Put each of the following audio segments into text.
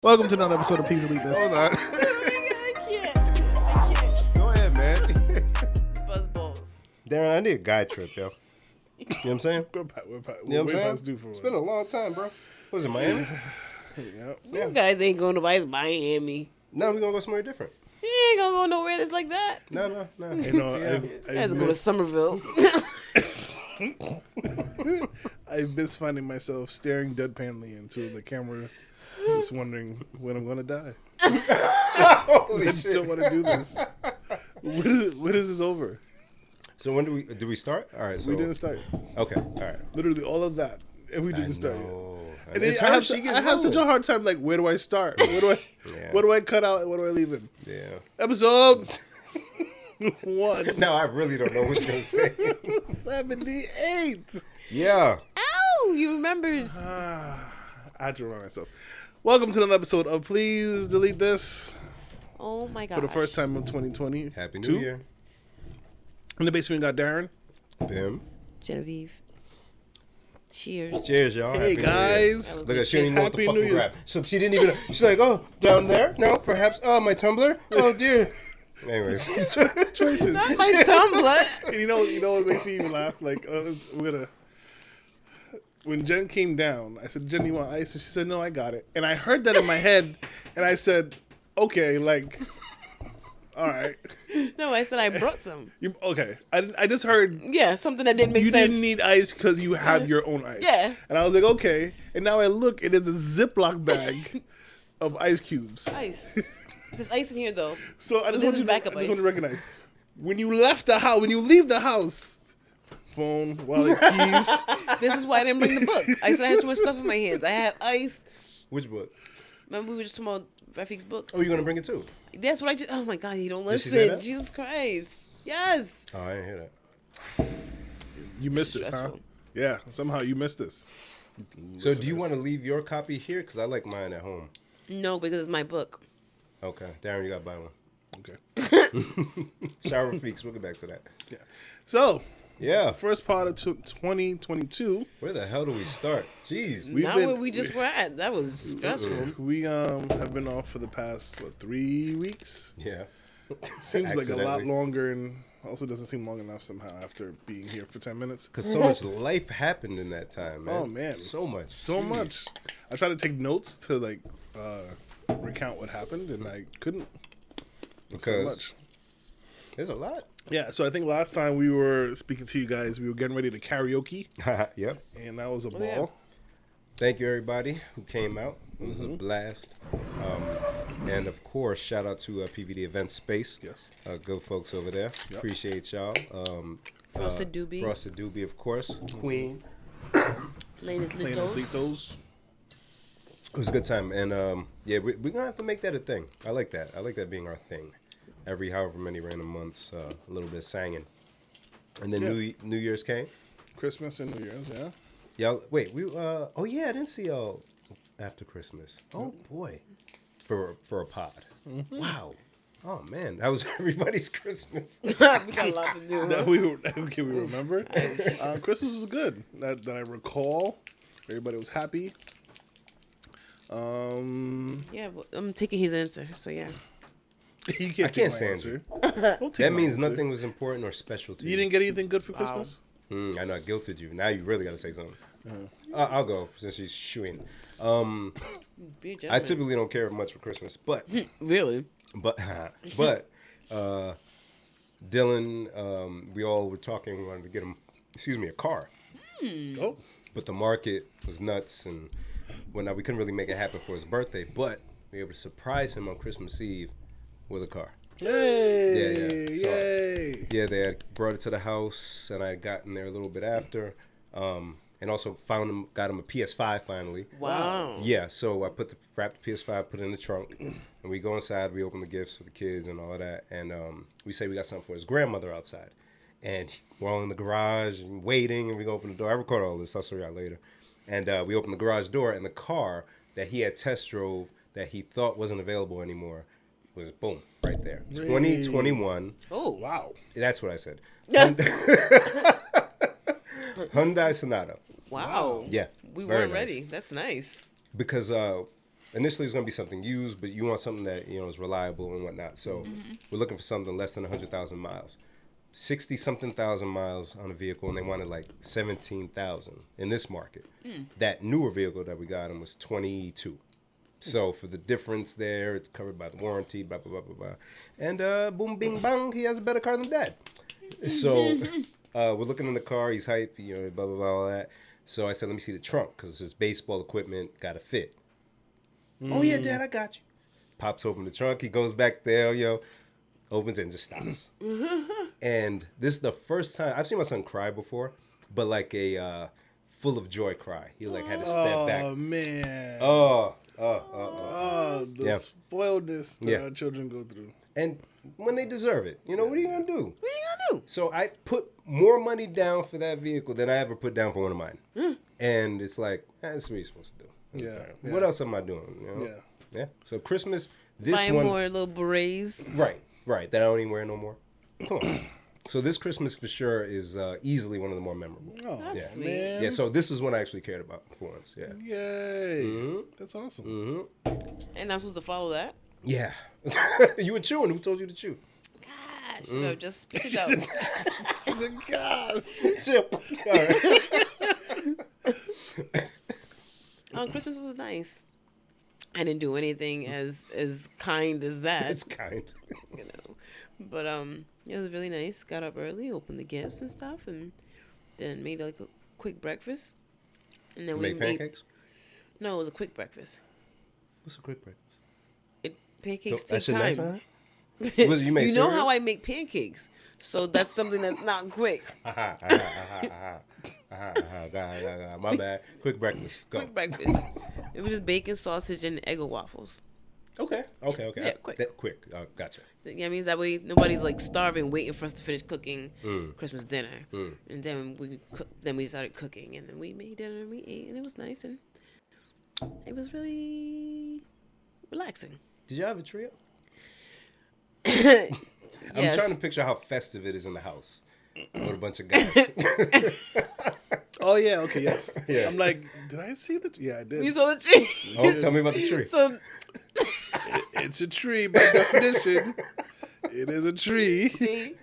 Welcome to another episode of Please Delete This. Hold on. I can't. Go ahead, man. Buzz balls. Darren, I need a guide trip, yo. You know what I'm saying? We're You know what I'm saying? It's been a long time, bro. Was it Miami? Yeah. You guys ain't going to Miami. No, we're going to go somewhere different. You ain't gonna go nowhere that's like that. No. You know, You guys go to Somerville. I miss finding myself staring deadpanly into the camera, just wondering when I'm going to die. Holy I shit. don't want to do this. When is this over? So when do we start? All right, so. We didn't start. Okay, all right. Literally all of that, and we didn't start. And It's I her, have, she gets I have such a rolling. hard time. Like, where do I start? What do I cut out? And what do I leave in? Yeah. Episode 1. No, I really don't know what's going to stay. 78. Yeah. Ow! You remembered. I had to remind myself. Welcome to another episode of Please Delete This. Oh my god. For the first time of 2020. Happy New Year. In the basement, we got Darren. Bim. Genevieve. Cheers. Cheers, y'all. Hey, Happy New Year. guys. That was Look at she didn't even know what the Happy fuck New to Year. grab. So she didn't even. She's like, oh, down there? No, perhaps. Oh, my tumbler. Oh dear. Anyways, Choices. Not my Tumblr. And you know what makes me even laugh? Like, we're gonna. When Jen came down, I said, Jen, you want ice? And she said, no, I got it. And I heard that in my head, and I said, okay, like, all right. No, I said I brought some. Okay. I just heard Yeah, something that didn't make you sense. didn't need ice because you have your own ice. Yeah. And I was like, okay. And now I look, it is a Ziploc bag of ice cubes. Ice. There's ice in here though. So I just This want is you to, backup I just want ice. to recognize when you leave the house, phone, wallet, keys. This is why I didn't bring the book. I said I had too much stuff in my hands. I had ice. which book? Remember we were just talking about Rafiq's book? Oh, you're gonna bring it too? That's what I just. Oh my god, you don't Did she say listen. that? Jesus Christ. Yes. Oh, I didn't hear that. You missed this, huh? Stressful. Yeah, somehow you missed this. So, do you want to leave your copy here? Because I like mine at home. No, because it's my book. Okay, Darren, you got to buy one. Okay. Shower Feeks. We'll get back to that. Yeah. So, Yeah. first part of 2022. Where the hell do we start? Jeez. We've Not been- where we just were at. That was stressful. We have been off for the past 3 weeks. Yeah. Seems like a lot Accidentally. longer, and also doesn't seem long enough somehow after being here for 10 minutes. Because so much life happened in that time, man. Oh, man. So much. So Jeez. much. I tried to take notes to like recount what happened, and I couldn't. There's so Because much. there's a lot. Yeah, so I think last time we were speaking to you guys, we were getting ready to karaoke, Yep. and that was a ball. yeah. Thank you, everybody who came out. It was a blast. And, of course, shout out to PVD Event Space. Yes. Good folks over there. Yep. Appreciate y'all. Frosted Doobie. Frosted Doobie, of course. Queen. Ladies Playing us Litos. leak those. It was a good time, and yeah, we're gonna have to make that a thing. I like that. I like that being our thing. Every however many random months, a little bit of singing, and then Yeah. New Year's came. Christmas and New Year's, yeah. Y'all, wait, oh yeah, I didn't see y'all after Christmas. Oh boy, for a pod. Wow. Oh man, that was everybody's Christmas. We got a lot to do. That we remember. Christmas was good. That I recall. Everybody was happy. Yeah, but I'm taking his answer. So yeah. You can't I can't take my stand answer. you. Don't take That my means answer. nothing was important or special to you. You didn't get anything good for Christmas? I know I guilted you. Now you really got to say something. I'll go since she's shooing. Be a I gentleman. typically don't care much for Christmas, but Really? Dylan, we all were talking. We wanted to get him, a car. Oh, But the market was nuts, and whatnot. We couldn't really make it happen for his birthday. But we were able to surprise him on Christmas Eve with a car. yay! Yeah. So- Yay! Yeah, they had brought it to the house, and I had gotten there a little bit after, and also got him a PS5 finally. Wow. Yeah, so I wrapped the PS5, put it in the trunk, and we go inside. We open the gifts for the kids and all of that, and we say we got something for his grandmother outside, and we're all in the garage and waiting, and we go open the door. I record all this. I'll show y'all later, and we open the garage door, and the car that he had test drove that he thought wasn't available anymore was boom right there. 2021. Oh. Wow. That's what I said. Yeah. Hyundai Sonata. Wow. Yeah. We very weren't nice. ready. That's nice. Because initially it's going to be something used, but you want something that, is reliable and whatnot. So we're looking for something less than 100,000 miles. 60-something thousand miles on a vehicle, and they wanted like 17,000 in this market. That newer vehicle that we got him was 22. So for the difference there, it's covered by the warranty, blah, blah, blah, blah, blah. And boom, bing, bang, he has a better car than Dad. So we're looking in the car. He's hype, blah, blah, blah, all that. So I said, let me see the trunk, because his baseball equipment got to fit. Oh, yeah, Dad, I got you. Pops open the trunk. He goes back there, opens it and just stops. And this is the first time I've seen my son cry before, but like a full of joy cry. He like had to step back. Oh man. The spoiledness that our children go through. And when they deserve it, what are you gonna do? What are you gonna do? So I put more money down for that vehicle than I ever put down for one of mine. And it's like, that's what you're supposed to do. Yeah. What else am I doing? Yeah. So Christmas, this Buying one more little berets. Right. That I don't even wear no more. Come on. So this Christmas for sure is easily one of the more memorable. Oh, That's sweet. man. Yeah, so this is one I actually cared about for once. Yeah. Yay. That's awesome. And I'm supposed to follow that? Yeah. You were chewing. Who told you to chew? Gosh, no, just spit it out. He's a god. Chip. All right. Christmas was nice. I didn't do anything as kind as that. It's kind. But it was really nice. Got up early, opened the gifts and stuff, and then made like a quick breakfast. And then Make pancakes? No, it was a quick breakfast. What's a quick breakfast? Pancakes That take shit time. nice, huh? You made You know cereal? how I make pancakes, so that's something that's not quick. My bad. Quick breakfast. Go. Quick breakfast. It was just bacon, sausage, and egg waffles. Okay. Yeah, quick. Quick. Gotcha. Yeah, means that way nobody's like starving, waiting for us to finish cooking Christmas dinner. And then we started cooking, and then we made dinner and we ate, and it was nice, and it was really relaxing. Did you have a trio? Yes. I'm trying to picture how festive it is in the house with a bunch of guys. Oh, yeah. Okay, yes. Yeah. I'm like, did I see the... Yeah, I did. You saw the tree. Oh, tell me about the tree. So It's a tree by definition. It is a tree. see,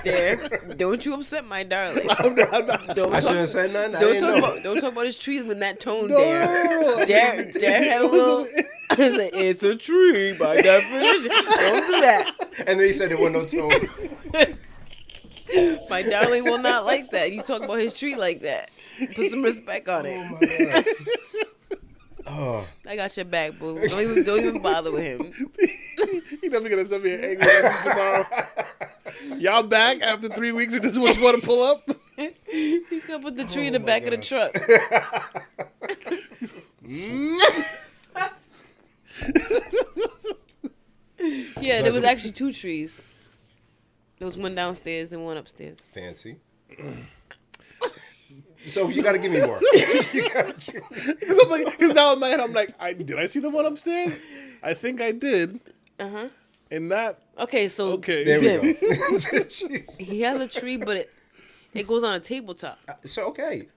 there. Don't you upset my darling. I'm not. Don't I talk- shouldn't have said nothing. I didn't know. Don't talk about his trees with that tone, No. Dare had a little. I said, it's a tree by definition. Don't do that. And then he said there was no tone. My darling will not like that. You talk about his tree like that. Put some respect on it. Oh, my God. Oh. I got your back, boo. Don't even bother with him. He's never gonna send me an angry message tomorrow. Y'all back after 3 weeks and this is what you want to pull up? He's gonna put the tree in the back of the truck. Yeah, there was actually 2 trees. There was one downstairs and one upstairs. Fancy. So you got to give me more. Because now in my head I'm like, did I see the one upstairs? I think I did. Uh-huh. And that... Okay, so Okay. There we Yeah. go. Jeez. he has a tree, but it goes on a tabletop. So, okay.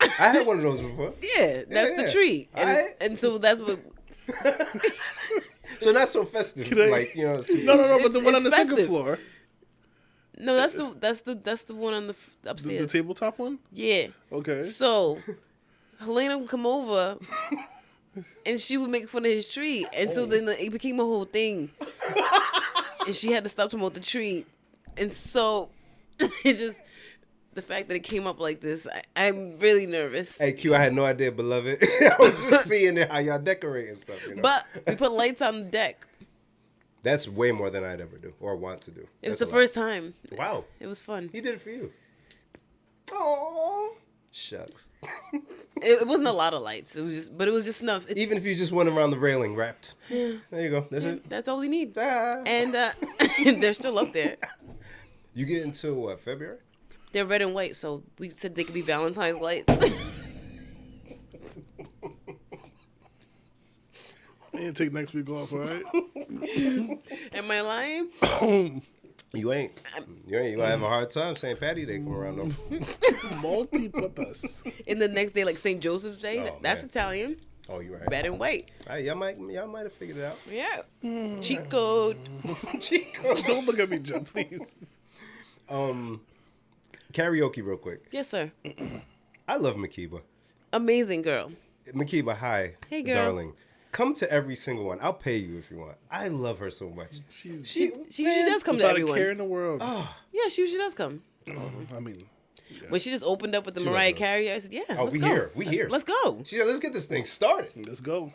I had one of those before. Yeah, that's Yeah. the tree. And, Alright. and so that's what... So not so festive. Can I- Like, you know. No, but the one on it's the second festive. floor. No, that's the one on the The upstairs. tabletop one? Yeah. Okay. So, Helena would come over, and she would make fun of his tree, and so then it became a whole thing, and she had to stop talking about the tree, and so it just the fact that it came up like this, I'm really nervous. Hey, Q, I had no idea, beloved. I was just seeing how y'all decorate and stuff, you know. But we put lights on the deck. That's way more than I'd ever do or want to do. It was That's the a lot. first time. Wow. It was fun. He did it for you. Oh, shucks. It wasn't a lot of lights. It was just enough. Even if you just went around the railing wrapped. There you go. That's it. That's all we need. Ah. And they're still up there. You get into what, February? They're red and white, so we said they could be Valentine's lights. I need to take next week off, all right? Am I lying? You ain't gonna have a hard time saying Patty Day come around though. Multi-purpose. And the next day, like St. Joseph's Day, Oh, that's man. Italian. Oh, you're right. Red and white. All right, y'all might have figured it out. Yeah. Cheat code. Don't look at me, Jen, please. Karaoke real quick. Yes, sir. I love Makiba. Amazing girl. Makiba, hi. Hey, girl. Darling. Come to every single one. I'll pay you if you want. I love her so much. She usually does come to Without a everyone. care in the world. Yeah, she usually does come. I mean, yeah. When she just opened up with the She Mariah loves her. Carey, I said, yeah, Oh, let's we go. here. We here. Let's go. She said, let's get this thing started. Let's go.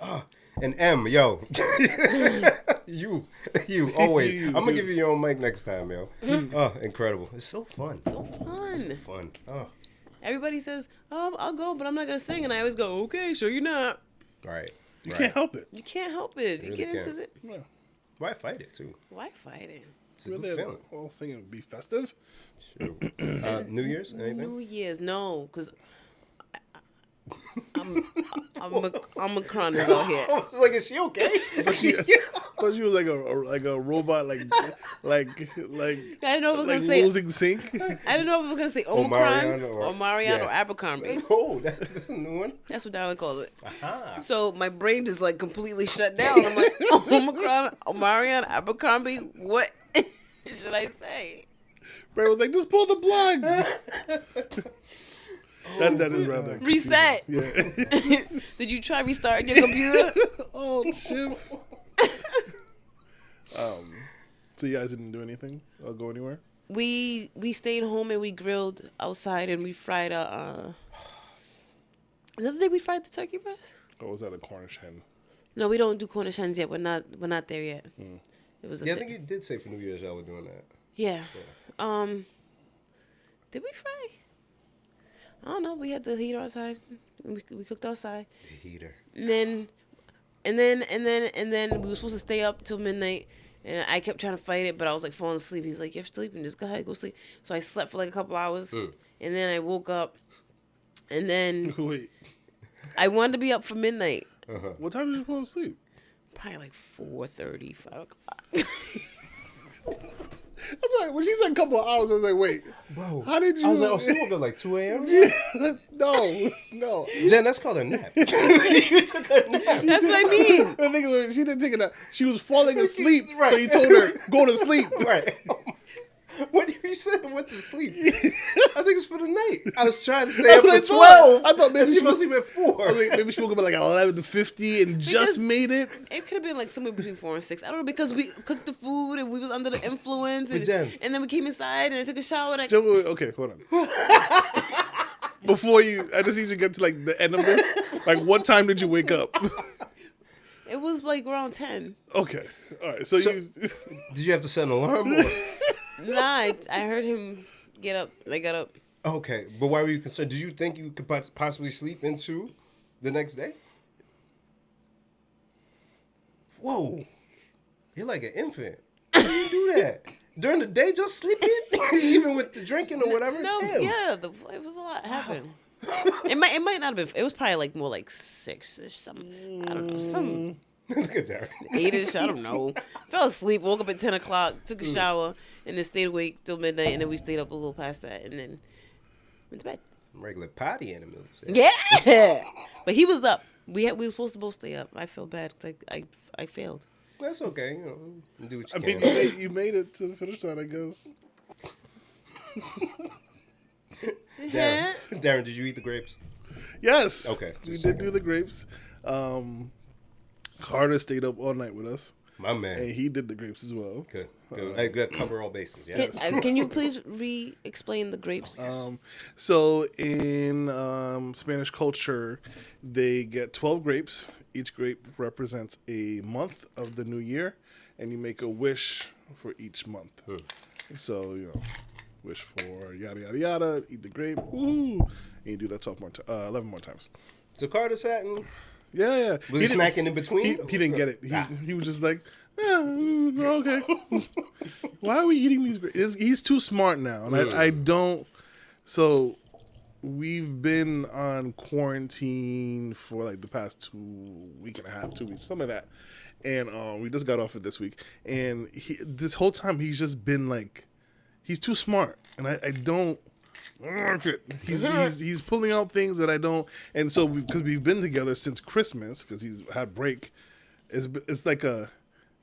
And M, yo. you. Oh, wait. You. I'm going to give you your own mic next time, yo. Oh, incredible. It's so fun. So fun. So fun. Oh. Everybody says, I'll go, but I'm not going to sing. And I always go, okay, sure you're not. Right. You can't help it. You can't help it. You really get into can't. it. Yeah. Why fight it, too? Why fight it? It's a Really, good feeling. all singing be festive. Sure. New Year's? Anything? New Year's, no, because I'm a chronic out here. I was like, is she okay? But she was like a robot, like I didn't know if I was like gonna say. losing sync. I didn't know if I was gonna say Omicron Omarion or Marion yeah. or Abercrombie. Oh, that's a new one. That's what Darren calls it. Aha. So my brain just like completely shut down. I'm like, Omicron, Omarion, Abercrombie. What should I say? Ray was like, just pull the plug. That is rather Reset. Yeah. Did you try restarting your computer? Oh shit. So you guys didn't do anything or go anywhere? We stayed home and we grilled outside and we fried the other day we fried the turkey breast. Or was that a Cornish hen? No, we don't do Cornish hens yet. We're not there yet. It was Yeah, I think you did say for New Year's y'all were doing that. yeah. Did we fry? I don't know. We had the heater outside. We cooked outside. The heater. And then we were supposed to stay up till midnight. And I kept trying to fight it, but I was like falling asleep. He's like, "You're sleeping. Just go ahead, go sleep." So I slept for like a couple hours, and then I woke up, and then Wait. I wanted to be up for midnight. What time did you fall asleep? Probably like 4:30, 5 o'clock. That's why when she said a couple of hours, I was like, wait, Bro. how did you? I was like, oh, she woke up like 2 a.m.? No. Jen, that's called a nap. You took a nap. That's what I mean. The thing is, she didn't take a nap. She was falling asleep, Right. so you told her, go to sleep. Right. What did you say? Went to sleep. I think it's for the night. I was trying to stay up That's for what I 12. thought. I thought maybe and she must sleep at 4. I was like, maybe she woke up at like 11:50 and just made it. It could have been like somewhere between 4 and 6. I don't know, because we cooked the food and we was under the influence, But Jen- and then we came inside and I took a shower. And Okay, hold on. Before I just need you to get to like the end of this. Like, what time did you wake up? it was like around 10. Okay, all right. So you. Did you have to set an alarm? Or? Nah, I heard him get up. I got up. Okay, but why were you concerned? Did you think you could possibly sleep into the next day? Whoa. You're like an infant. How do you do that? During the day, just sleeping? Even with the drinking or whatever? No, Damn. yeah, it was a lot happening. It might not have been. It was probably like more like 6-ish, something. I don't know, some That's good, Darren. 8-ish. I don't know. Fell asleep. Woke up at 10 o'clock. Took a shower, and then stayed awake till midnight. And then we stayed up a little past that, and then went to bed. Some regular potty animals. Yeah, but he was up. We were supposed to both stay up. I feel bad because I failed. That's okay. You know, you do what you I can. mean, you made it to the finish line, I guess. Darren, did you eat the grapes? Yes. Okay, We just did checking. do the grapes. Carter stayed up all night with us, My man. and he did the grapes as well. Good. I got to cover all bases. Yeah. Can you please re-explain the grapes? So in Spanish culture, they get 12 grapes. Each grape represents a month of the new year, and you make a wish for each month. So, wish for yada, yada, yada, eat the grape, woohoo, and you do that 11 more times. So Carter sat and Yeah. was he didn't- snacking in between? He didn't get it. He was just like, okay. Why are we eating these grapes? He's too smart now. And I don't. So we've been on quarantine for like the past 2.5 weeks, 2 weeks, something like that. And we just got off it this week. And this whole time he's just been like, he's too smart, and I don't like it. He's pulling out things that I don't. And so because we've been together since Christmas, because he's had break, it's like a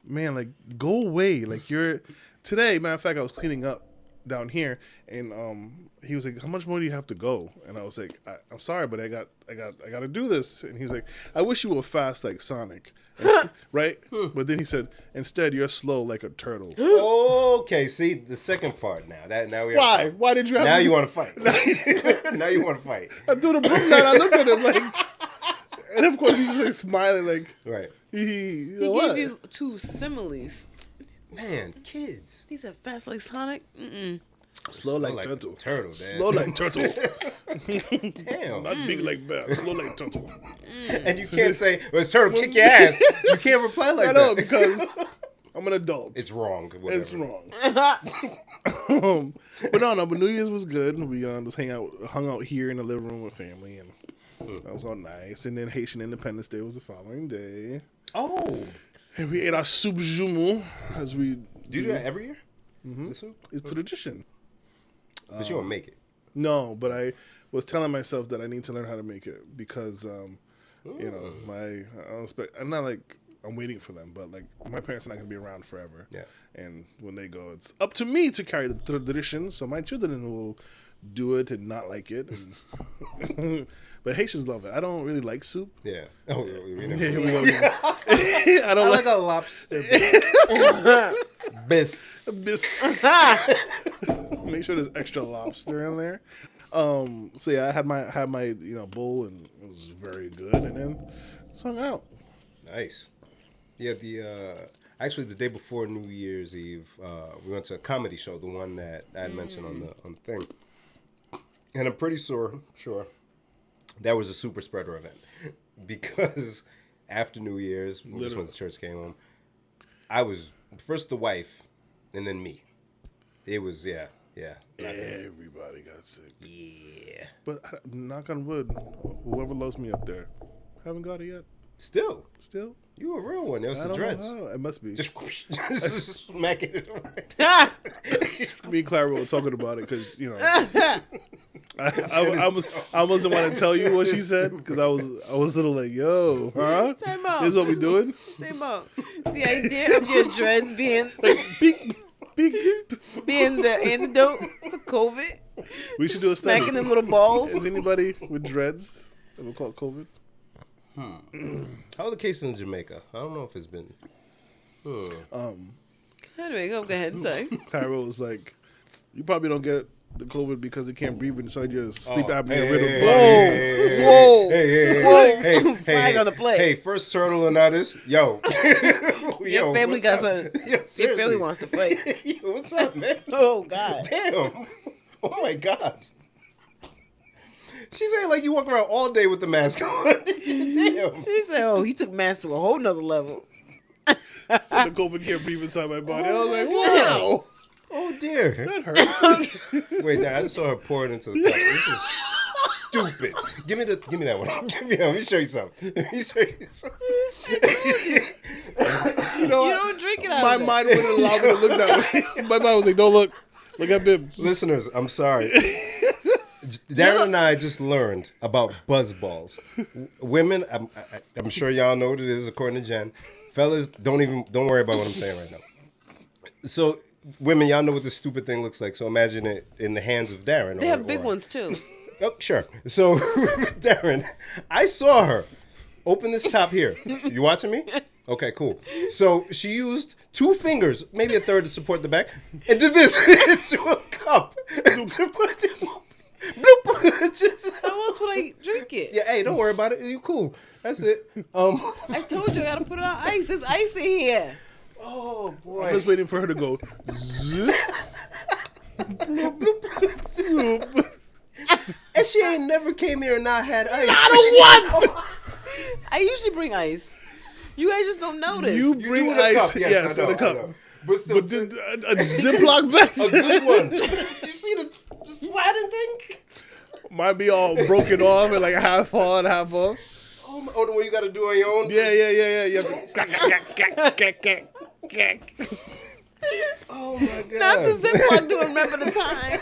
man, like go away, like you're. Today, matter of fact, I was cleaning up down here, and he was like, "How much more do you have to go?" And I was like, "I'm sorry, but I got to do this." And he was like, "I wish you were fast like Sonic." Right? But then he said, "Instead, you're slow like a turtle." Okay, see the second part now. Now we Why? Why did you have? Now you want to fight. Now you want to fight. I threw the broom down. I looked at him like, and of course he's just like smiling like. Right. He gave you 2 similes. Man, kids. He said fast like Sonic. Slow like turtle. Turtle, man. Slow like turtle. Damn. Not big like bear. Slow like turtle. And you can't say, well, turtle, kick your ass. You can't reply like that. I know, because I'm an adult. It's wrong. Whatever. It's wrong. But but New Year's was good. We just hung out here in the living room with family, and that was all nice. And then Haitian Independence Day was the following day. Oh. And we ate our soup jumeau as we. Do you do that every year? Mm-hmm. The soup? It's tradition. But you don't make it. No, but I was telling myself that I need to learn how to make it because, you know, I don't expect. I'm not like I'm waiting for them, but like my parents are not going to be around forever. Yeah. And when they go, it's up to me to carry the tradition. So my children will do it and not like it. And but Haitians love it. I don't really like soup. Yeah. Oh, we never. I don't like a lobster. Bis. Make sure there's extra lobster in there. So yeah, I had my bowl, and it was very good, and then just hung out. Nice. Yeah, actually the day before New Year's Eve, we went to a comedy show, the one that I had mentioned on the thing. And I'm pretty sure that was a super spreader event, because after New Year's, we just went to church, came home. I was first the wife, and then me. It was yeah. Everybody got sick. Yeah. But knock on wood, whoever loves me up there, haven't got it yet. Still. You a real one. That was the dreads. Know how. It must be. Just smacking it around. Me and Clara were talking about it because, you know, I almost didn't want to tell you what she said because I was a little like, yo, huh? Time out. This is what we doing? Time out. The idea of your dreads being being the antidote to COVID. We should do a study. Smacking them little balls. Is anybody with dreads ever caught COVID? How are the cases in Jamaica? I don't know if it's been. Anyway, go ahead. I'm sorry. Tyro was like, you probably don't get the COVID because you can't breathe inside your sleep apnea Whoa. Flag on the play. Hey, first turtle and this. Yo. Your family got something. Your family wants to fight. Yo, what's up, man? Oh, God. Damn. Oh, my God. She's saying like you walk around all day with the mask on. Damn. She said, he took mask to a whole nother level. So the COVID can't breathe inside my body. I was like, wow. Oh, dear. That hurts. Wait, I just saw her pour it into the cup. This is stupid. Give me that one. Let me show you something. You know what? You don't drink it out My of mind wouldn't allow me to look that way. My mind was like, don't look. Look at Bib. Listeners, I'm sorry. Darren and I just learned about buzzballs. Women, I'm sure y'all know what it is according to Jen. Fellas, don't worry about what I'm saying right now. So, women, y'all know what this stupid thing looks like. So imagine it in the hands of Darren. They have big ones too. Oh, sure. So, Darren, I saw her open this top here. You watching me? Okay, cool. So she used 2 fingers, maybe a third to support the back, and did this into a cup. To put How else would I drink it? Yeah, hey, don't worry about it. You cool. That's it. I told you I gotta put it on ice. There's ice in here. Oh boy. I'm just waiting for her to go. Zip. And she ain't never came here and not had ice. Not once. I usually bring ice. You guys just don't notice. You bring ice, cup. yes, in a cup. But still, But a Ziploc bag. a good one. You see the sliding thing? Mine be all broken off and like half on, half off. Oh, the one you got to do on your own? Yeah. Oh, my God. Not the Ziploc to remember the time.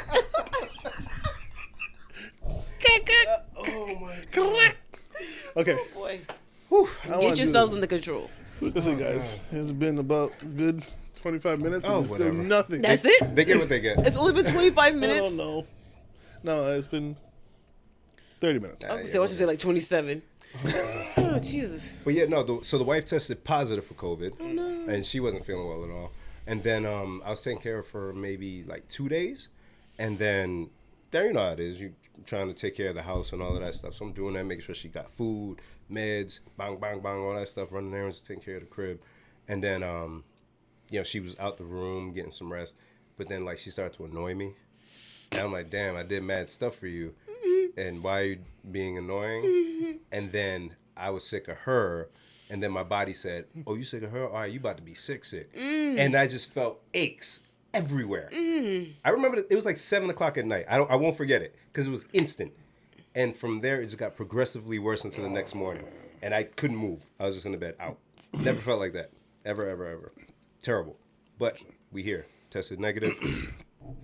Oh, my God. Okay. Oh, boy. Whew, I wanna Get do yourselves this. under control. Listen, guys, it's been about a good 25 minutes and Oh, there's still whatever. nothing. That's it? They get what they get. It's only been 25 I minutes? don't know. No, it's been 30 minutes. I was going to say like 27. Oh, Jesus. But yeah, no. So the wife tested positive for COVID, and she wasn't feeling well at all. And then I was taking care of her maybe like 2 days, and then you know how it is. You trying to take care of the house and all of that stuff. So I'm doing that, making sure she got food, meds, bang, bang, bang, all that stuff, running errands, taking care of the crib. And then you know, she was out the room getting some rest, but then like she started to annoy me, and I'm like, damn, I did mad stuff for you. And why are you being annoying? And then I was sick of her. And then my body said, oh, you sick of her? All right, you about to be sick. And I just felt aches everywhere. I remember it was like 7 o'clock at night. I won't forget it because it was instant. And from there, it just got progressively worse until the next morning. And I couldn't move. I was just in the bed, out. Never felt like that. Ever, ever, ever. Terrible. But we here. Tested negative.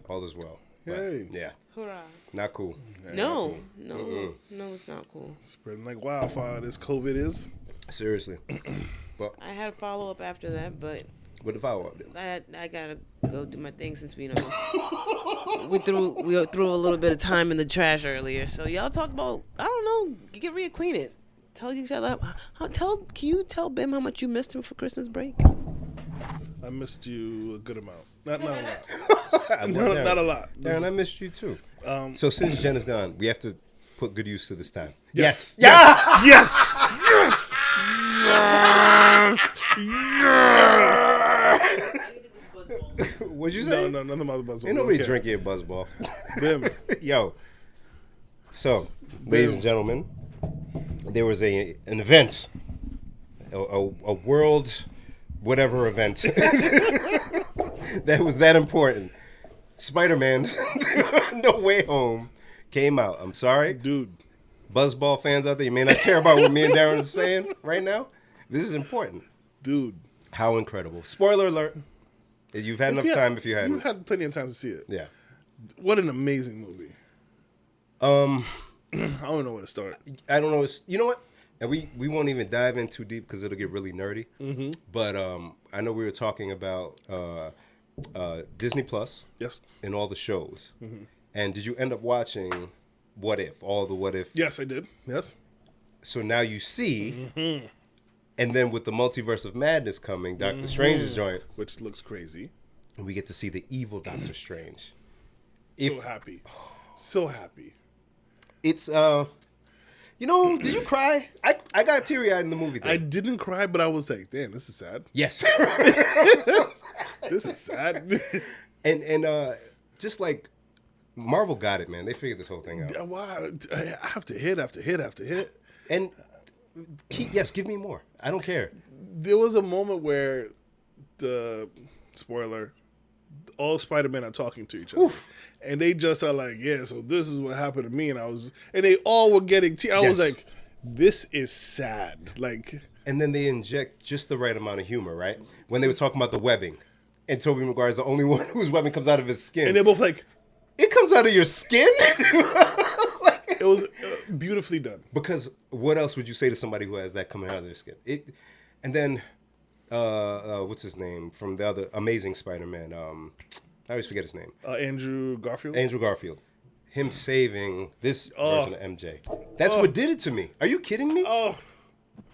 All is well. But, Hey. yeah. Hurrah. Not cool. No, it's not cool. Spreading like wildfire, this COVID is. Seriously. But I had a follow up after that, but what the follow-up? I gotta go do my thing since we threw a little bit of time in the trash earlier. So y'all talk about, I don't know, get reacquainted. Tell each other. Can you tell Bim how much you missed him for Christmas break? I missed you a good amount. Not a lot. Darren, not a lot. Darren, I missed you too. So since Jen is gone, we have to put good use to this time. Yes. Yeah. Yes. What'd you say? No, nothing about the buzzball. Ain't nobody Okay. drinking a buzzball. Bim. Yo. So, ladies and gentlemen, there was an event, a world whatever event that was that important. Spiderman No Way Home came out. I'm sorry. Dude. Buzzball fans out there, you may not care about what me and Darren are saying right now. This is important. Dude. How incredible. Spoiler alert. You've had enough time if you hadn't. You've had plenty of time to see it. Yeah. What an amazing movie. I don't know where to start. I don't know. You know what? And we won't even dive in too deep because it'll get really nerdy. Mm-hmm. But I know we were talking about Disney Plus. Yes. And all the shows. Mm-hmm. And did you end up watching What If? All the What If? Yes, I did. Yes. So now you see, and then with the Multiverse of Madness coming, Doctor Strange's joint. Which looks crazy. And we get to see the evil Doctor Strange. So happy. So happy. It's, you know, did you cry? I got teary-eyed in the movie theater. I didn't cry, but I was like, damn, this is sad. Yes. This is sad. and just like Marvel got it, man. They figured this whole thing out. Wow. After hit after hit after hit. And give me more. I don't care. There was a moment where spoiler, all Spider-Men are talking to each other. Oof. And they just are like, yeah, so this is what happened to me. And they all were getting tears. I was like, this is sad. Like, and then they inject just the right amount of humor, right? When they were talking about the webbing. And Tobey Maguire's the only one whose webbing comes out of his skin. And they're both like, it comes out of your skin? it was beautifully done. Because what else would you say to somebody who has that coming out of their skin? And then, what's his name from the other Amazing Spider-Man? I always forget his name. Andrew Garfield. Andrew Garfield. Him saving this version of MJ. That's what did it to me. Are you kidding me?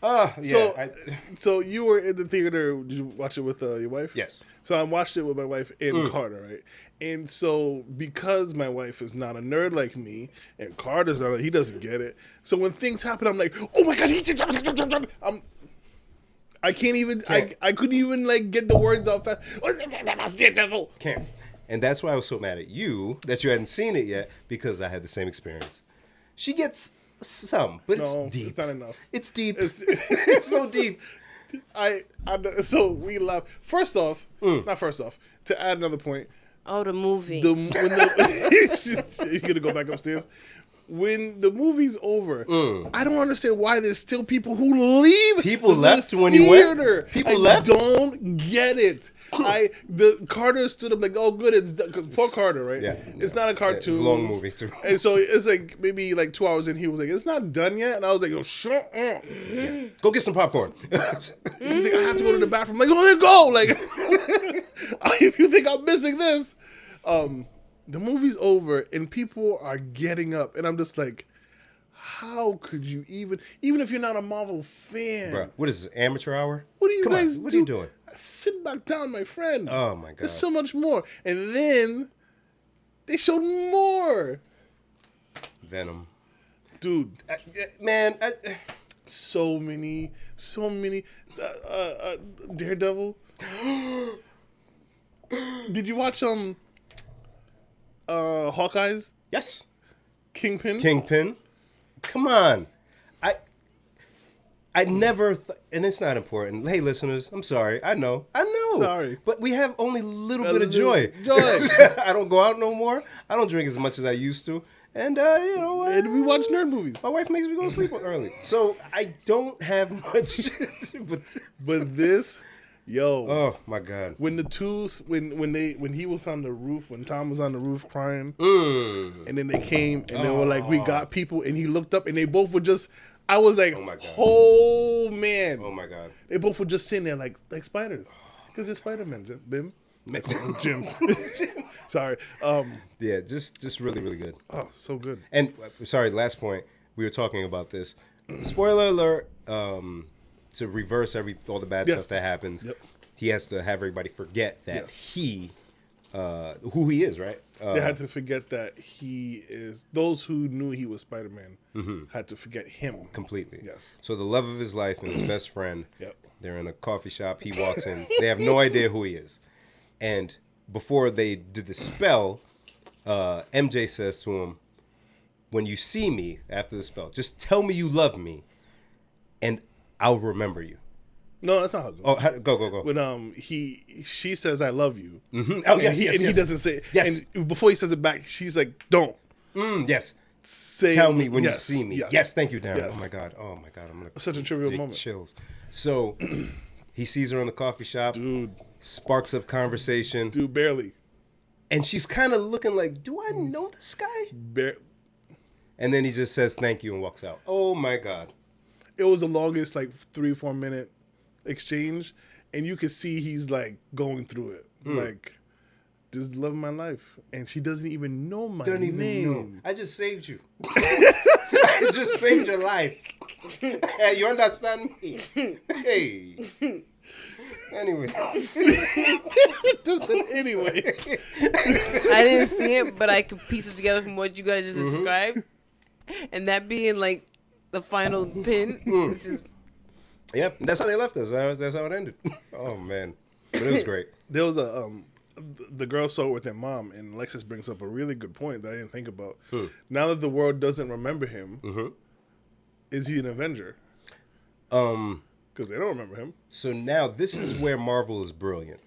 Yeah. So you were in the theater. Did you watch it with your wife? Yes. So I watched it with my wife and Carter, right? And so because my wife is not a nerd like me, and Carter's not, he doesn't get it. So when things happen, I'm like, oh my god, I can't even. I couldn't even like get the words out fast. Can't. And that's why I was so mad at you that you hadn't seen it yet, because I had the same experience. She gets some, but it's deep. It's not enough. It's deep. It's so deep. So we laugh. First off, not first off. To add another point. Oh, the movie. You're gonna go back upstairs. when the movie's over, I don't understand why there's still people who leave. People the left when theater. you went? People left? Don't get it. The Carter stood up like, oh, good, it's because poor Carter, right? Yeah. It's not a cartoon. It's a long movie, too. And so it's like maybe like 2 hours in, he was like, it's not done yet. And I was like, oh, shut up. Yeah. Go get some popcorn. He's like, I have to go to the bathroom. I'm like, oh, then go. Like, if you think I'm missing this. The movie's over and people are getting up. And I'm just like, how could you even if you're not a Marvel fan? Bro, what is this, amateur hour? What are you guys What are you doing? Sit back down, my friend. Oh, my God. There's so much more. And then they showed more. Venom. Dude. Man. So many. Daredevil. Did you watch Hawkeye's Yes. Kingpin? Come on. I never, and it's not important. Hey, listeners, I'm sorry. I know. Sorry. But we have only a little bit of joy. Joy. I don't go out no more. I don't drink as much as I used to. And, And we watch nerd movies. My wife makes me go to sleep early. So I don't have much. But this, yo. Oh, my God. When the twos, when he was on the roof, when Tom was on the roof crying, and then they came and they were like, we got people, and he looked up and they both were just, I was like, Oh, my God. oh man. Oh, my God. They both were just sitting there like spiders. Because they're Spiderman, Bim. Jim. Sorry. Yeah, just really, really good. Oh, so good. And sorry, last point. We were talking about this. Spoiler alert. To reverse all the bad stuff that happens, he has to have everybody forget that he, who he is, right? They had to forget that he is. Those who knew he was Spider-Man had to forget him completely. Yes. So the love of his life and his best friend. Yep. They're in a coffee shop. He walks in. They have no idea who he is. And before they did the spell, MJ says to him, when you see me after the spell, just tell me you love me, and I'll remember you. No, that's not how it goes. Oh, go. When she says I love you. Mm-hmm. Oh, yes, and he doesn't say it. Yes. And before he says it back, she's like, don't. Yes. Say Tell me when you yes, see me. yes. Yes, thank you, Darren. Yes. Oh my God. I'm gonna Such a trivial get moment. chills. So he sees her in the coffee shop. Dude, Sparks up conversation. barely. And she's kind of looking like, do I know this guy? And then he just says thank you and walks out. Oh my God. It was the longest, like 3-4 minute exchange, and you could see he's like going through it. Like, this is the love of my life. And she doesn't even know my name. Even know. I just saved you. I just saved your life. Hey, you understand me? Hey. Anyway. Anyway. I didn't see it, but I could piece it together from what you guys just described. And that being like the final pin. It's just... Yep, that's how they left us. That's how it ended. Oh, man. But it was great. There was the girl saw it with their mom, and Alexis brings up a really good point that I didn't think about. Now that the world doesn't remember him, is he an Avenger? Because they don't remember him. So now this is where Marvel is brilliant.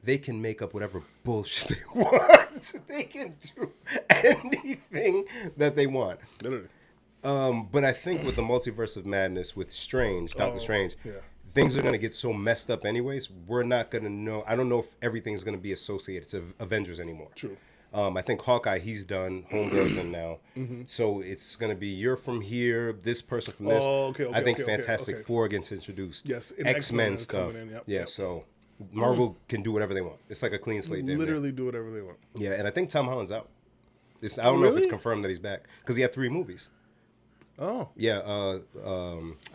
They can make up whatever bullshit they want. They can do anything that they want. Literally. But I think with the multiverse of madness with Doctor Strange, things are going to get so messed up anyways. We're not going to know. I don't know if everything's going to be associated to Avengers anymore. True. I think Hawkeye, he's done. Homegirl's in now. So it's going to be you're from here, this person from this. I think Fantastic Four gets introduced. Yes. X-Men stuff. Yep. So Marvel can do whatever they want. It's like a clean slate. Literally do whatever they want. Yeah, and I think Tom Holland's out. I don't know if it's confirmed that he's back. Because he had 3 movies. Oh. Yeah,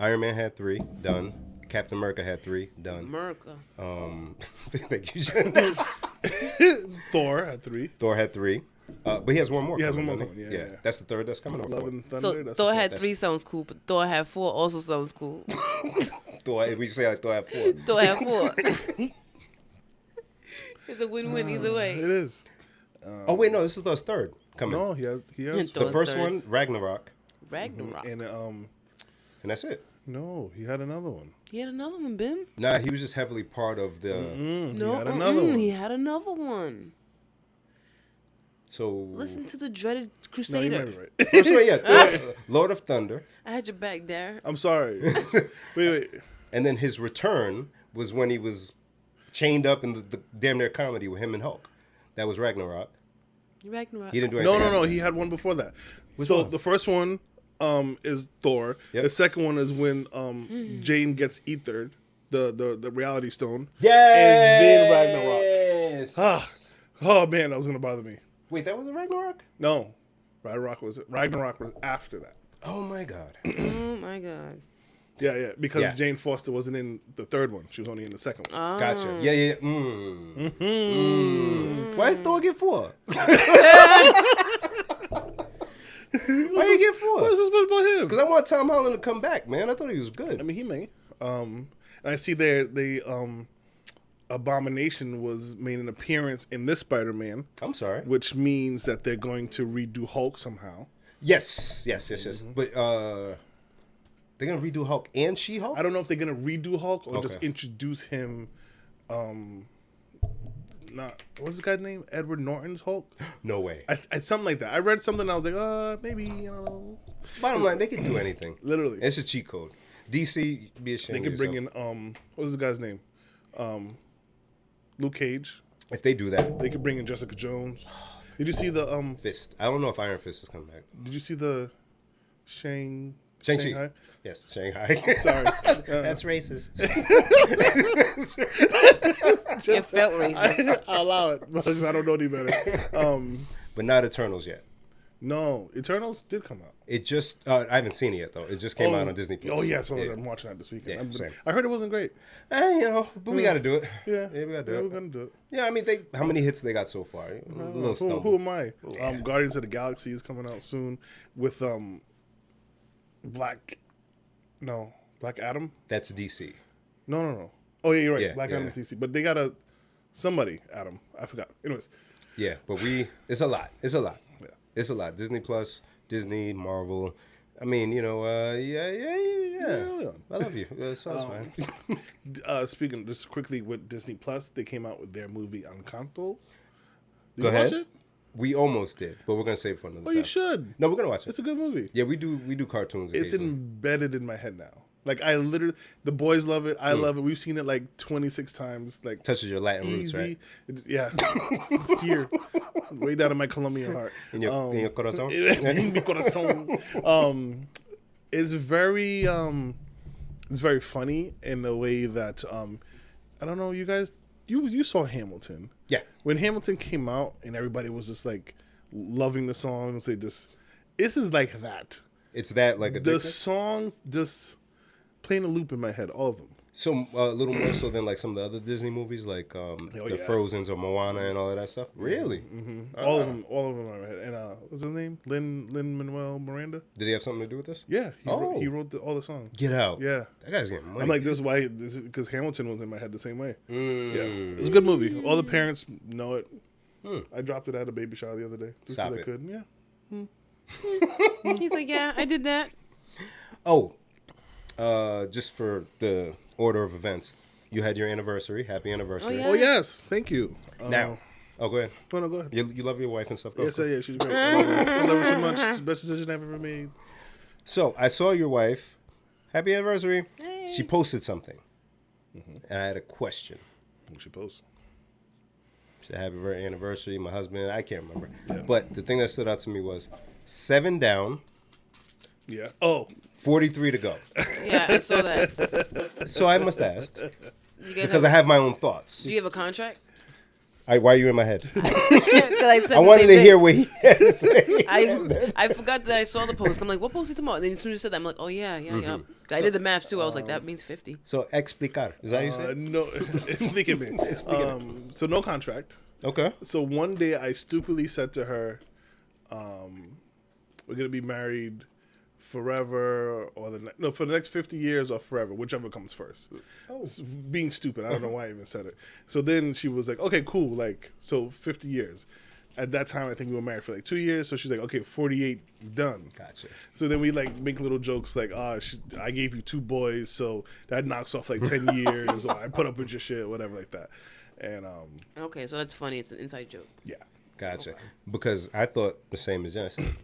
Iron Man had 3, done. Captain America had 3, done. America. Thank you, Jen. Thor had 3. Thor had 3. But he has one more. He has coming, one more doesn't he? coming, yeah. That's the 3rd that's coming. Love and Thunder. So that's Thor the had fourth. 3 sounds cool, but Thor had 4 also sounds cool. Thor, we say like Thor had 4. Thor had 4. It's a win-win either way. It is. Oh wait, no, this is Thor's 3rd coming. No, he has. Thor- The first 3rd. one, Ragnarok, Ragnarok. And and that's it. no, he had another one. He had another one, Bim. Nah, he was just heavily part of the. No, he had another one. He had another one. So Listen to the dreaded No, you Crusader. might be right. first one, yeah, Lord of Thunder, I had your back there. I'm sorry. Wait. and then his return was when he was chained up in the damn near comedy with him and Hulk. That was Ragnarok. Ragnarok. He didn't do anything. No. after He that. had one before that. Which So one? the first one is Thor. Yep. The second one is when Jane gets ethered, the reality stone. Yes. And then Ragnarok. Oh man, that was gonna bother me. Wait, that was a Ragnarok? No, Ragnarok was after that. Oh my god. Oh my god. Yeah, because Yeah. Jane Foster wasn't in the third one; she was only in the second one. Gotcha. Yeah. Why did Thor get 4? Why you get 4? What's this about him? Because I want Tom Holland to come back, man. I thought he was good. I mean, he may. And I see the Abomination was made an appearance in this Spider-Man, I'm sorry. which means that they're going to redo Hulk somehow. Yes. But they're gonna redo Hulk and She-Hulk. I don't know if they're gonna redo Hulk or just Okay. introduce him. What's this guy's name? Edward Norton's Hulk. No way. I something like that. I read something. I was like, maybe you know. Bottom line, they can do anything. Literally, It's a cheat code. DC, be ashamed. they of could bring yourself. in what's this guy's name? Luke Cage. If they do that. They could bring in Jessica Jones. Did you see the Fist. I don't know if Iron Fist is coming back. Did you see the Shang-Chi. Shanghai? Yes, Shanghai. Sorry. That's racist. It felt racist. I'll allow it because I don't know any better. But not Eternals yet. No, Eternals did come out. It just, I haven't seen it yet, though. It just came out on Disney+. Oh, yeah, so I'm watching that this weekend. Yeah, same. I heard it wasn't great. But we got to do it. Yeah, we got to do we're it. going to do it. Yeah, I mean, how many hits they got so far? A little stumble. Who am I? Guardians of the Galaxy is coming out soon with Black Adam. That's DC. No. Oh, yeah, you're right. Yeah, Black yeah. Adam is DC. But they got somebody, Adam. I forgot. Anyways. Yeah, but it's a lot. It's a lot. Yeah. It's a lot. Disney Plus, Disney, Marvel. I mean, yeah. I love you. Sounds fine. Speaking just quickly with Disney Plus, they came out with their movie Encanto. Did Go you ahead. watch it? We almost did, but we're gonna save it for another Oh, time. you should. No, we're gonna watch it. It's a good movie. Yeah, we do cartoons. It's occasionally. embedded in my head now. Like I literally, the boys love it. I love it. We've seen it like 26 times. Like Touches your Latin roots, right? Yeah, it's here, way down in my Colombian heart. In your corazón. In mi corazón. It's very funny in the way that I don't know. You guys, you saw Hamilton. Yeah. When Hamilton came out and everybody was just like loving the songs, this is like that. It's that like The addictive? songs just playing a loop in my head, all of them. So a little more so than like some of the other Disney movies, like the yeah. Frozens or Moana and all of that stuff. Really? Mm-hmm. All of them are in my head. And what's his name? Lin-Manuel Miranda. Did he have something to do with this? Yeah, Oh. he wrote all the songs. Get out. Yeah. That guy's getting money. I'm like, this is why, because Hamilton was in my head the same way. Yeah, it was a good movie. All the parents know it. I dropped it at a baby shower the other day. Just 'cause Stop I it. could. Yeah. He's like, yeah, I did that. Oh, just for the order of events, you had your anniversary. Happy anniversary. Oh, yeah. Oh yes, thank you. Now, go ahead. No, go ahead. You love your wife and stuff. Go, Yes, go. yeah, she's great. I love her so much. It's the best decision I've ever made. So I saw your wife. Happy anniversary. She posted something, and I had a question. What she post? She said, happy anniversary, my husband. I can't remember. But the thing that stood out to me was 7 down, Yeah. Oh, 43 to go. Yeah, I saw that. So I must ask, You guys because I have my own thoughts. do you have a contract? Why are you in my head? 'Cause I said I the wanted same to thing. hear what he had to say. I forgot that I saw the post. I'm like, what post is tomorrow? And then as soon as you said that, I'm like, oh yeah. I did the math too. I was like, that means 50. So explicar. Is that how you say it? no. Explíqueme. So no contract. Okay. So one day I stupidly said to her, we're going to be married forever or for the next 50 years or forever, whichever comes first. It's being stupid. I don't know why I even said it. So then she was like, okay, cool. Like, so 50 years. At that time, I think we were married for like 2 years. So she's like, okay, 48 done. Gotcha. So then we like make little jokes like, I gave you 2 boys. So that knocks off like 10 years or I put up with your shit, whatever like that. And Okay, so that's funny. It's an inside joke. yeah. Gotcha. Because I thought the same as Jen. I said,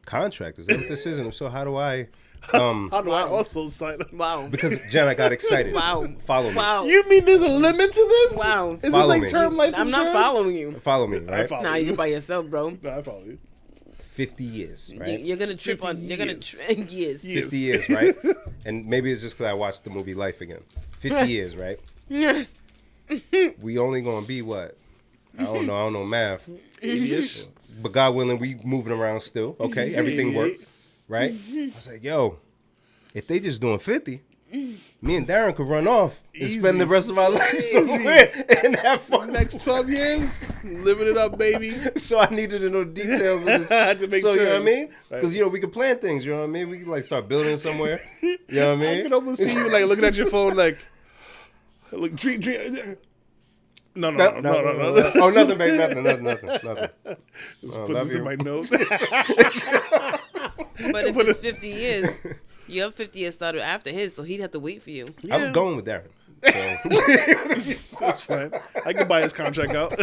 contract, is that what this is? And so how do I... How do I also sign up? Wow. Because, Jen, I got excited. Wow. Follow me. Wow. You mean there's a limit to this? Wow. Is Follow this me. like term life I'm insurance? not following you. Follow me, right? follow Nah, you. you're by yourself, bro. No, I follow you. 50 years, right? You're gonna trip 50 on. You're gonna years. yes. 50 years, right? And maybe it's just because I watched the movie Life again. 50 years, right? We only gonna be what? I don't know math. 80-ish. But God willing, we moving around still. Okay, everything worked, right? I was like, yo, if they just doing 50, me and Darren could run off and Easy. spend the rest of our life Easy. somewhere and have fun. Next 12 years, living it up, baby. So I needed to know details of this. I had to make so sure. you know what I mean? Right. Because we could plan things. You know what I mean? We could like start building somewhere. You know what I I mean? can almost see you like looking at your phone, like, look, dream. No. Oh, nothing, babe. Nothing. Just Oh, put love this in you. my notes. But if it's 50 years, your 50 years started after his, so he'd have to wait for you. I'm going with Darren. So. That's fine. I can buy his contract out.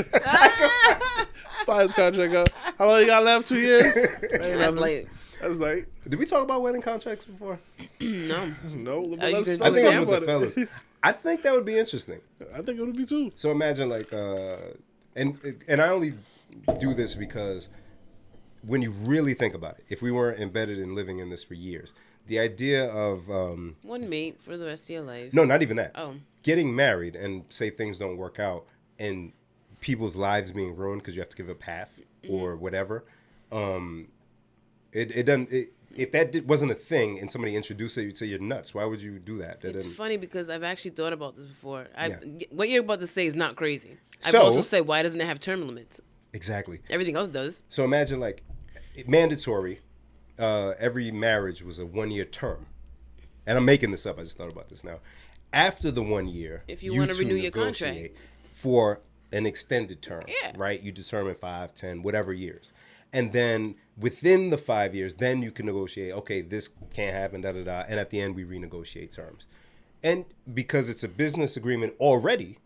Buy his contract out. How long you got left? 2 years? That's late. That's like, Did we talk about wedding contracts before? No. no. you Let's can I think talk I'm with about the it. fellas. I think that would be interesting. I think it would be too. So imagine like, and I only do this because when you really think about it, if we weren't embedded in living in this for years, the idea of One mate for the rest of your life. no, not even that. Oh. Getting married and say things don't work out and people's lives being ruined because you have to give a path or whatever. It doesn't. If that wasn't a thing and somebody introduced it, you'd say you're nuts. Why would you do that? It's funny because I've actually thought about this before. Yeah. What you're about to say is not crazy. I've So- also said, why doesn't it have term limits? Exactly. Everything else does. So imagine like mandatory. Every marriage was a 1-year term, and I'm making this up. I just thought about this now. After the 1 year, If you wanna two renew your contract. negotiate for an extended term, Yeah. right? You determine 5, 10, whatever years, and then within the 5 years, then you can negotiate. Okay, this can't happen, da da da, and at the end we renegotiate terms. And because it's a business agreement already,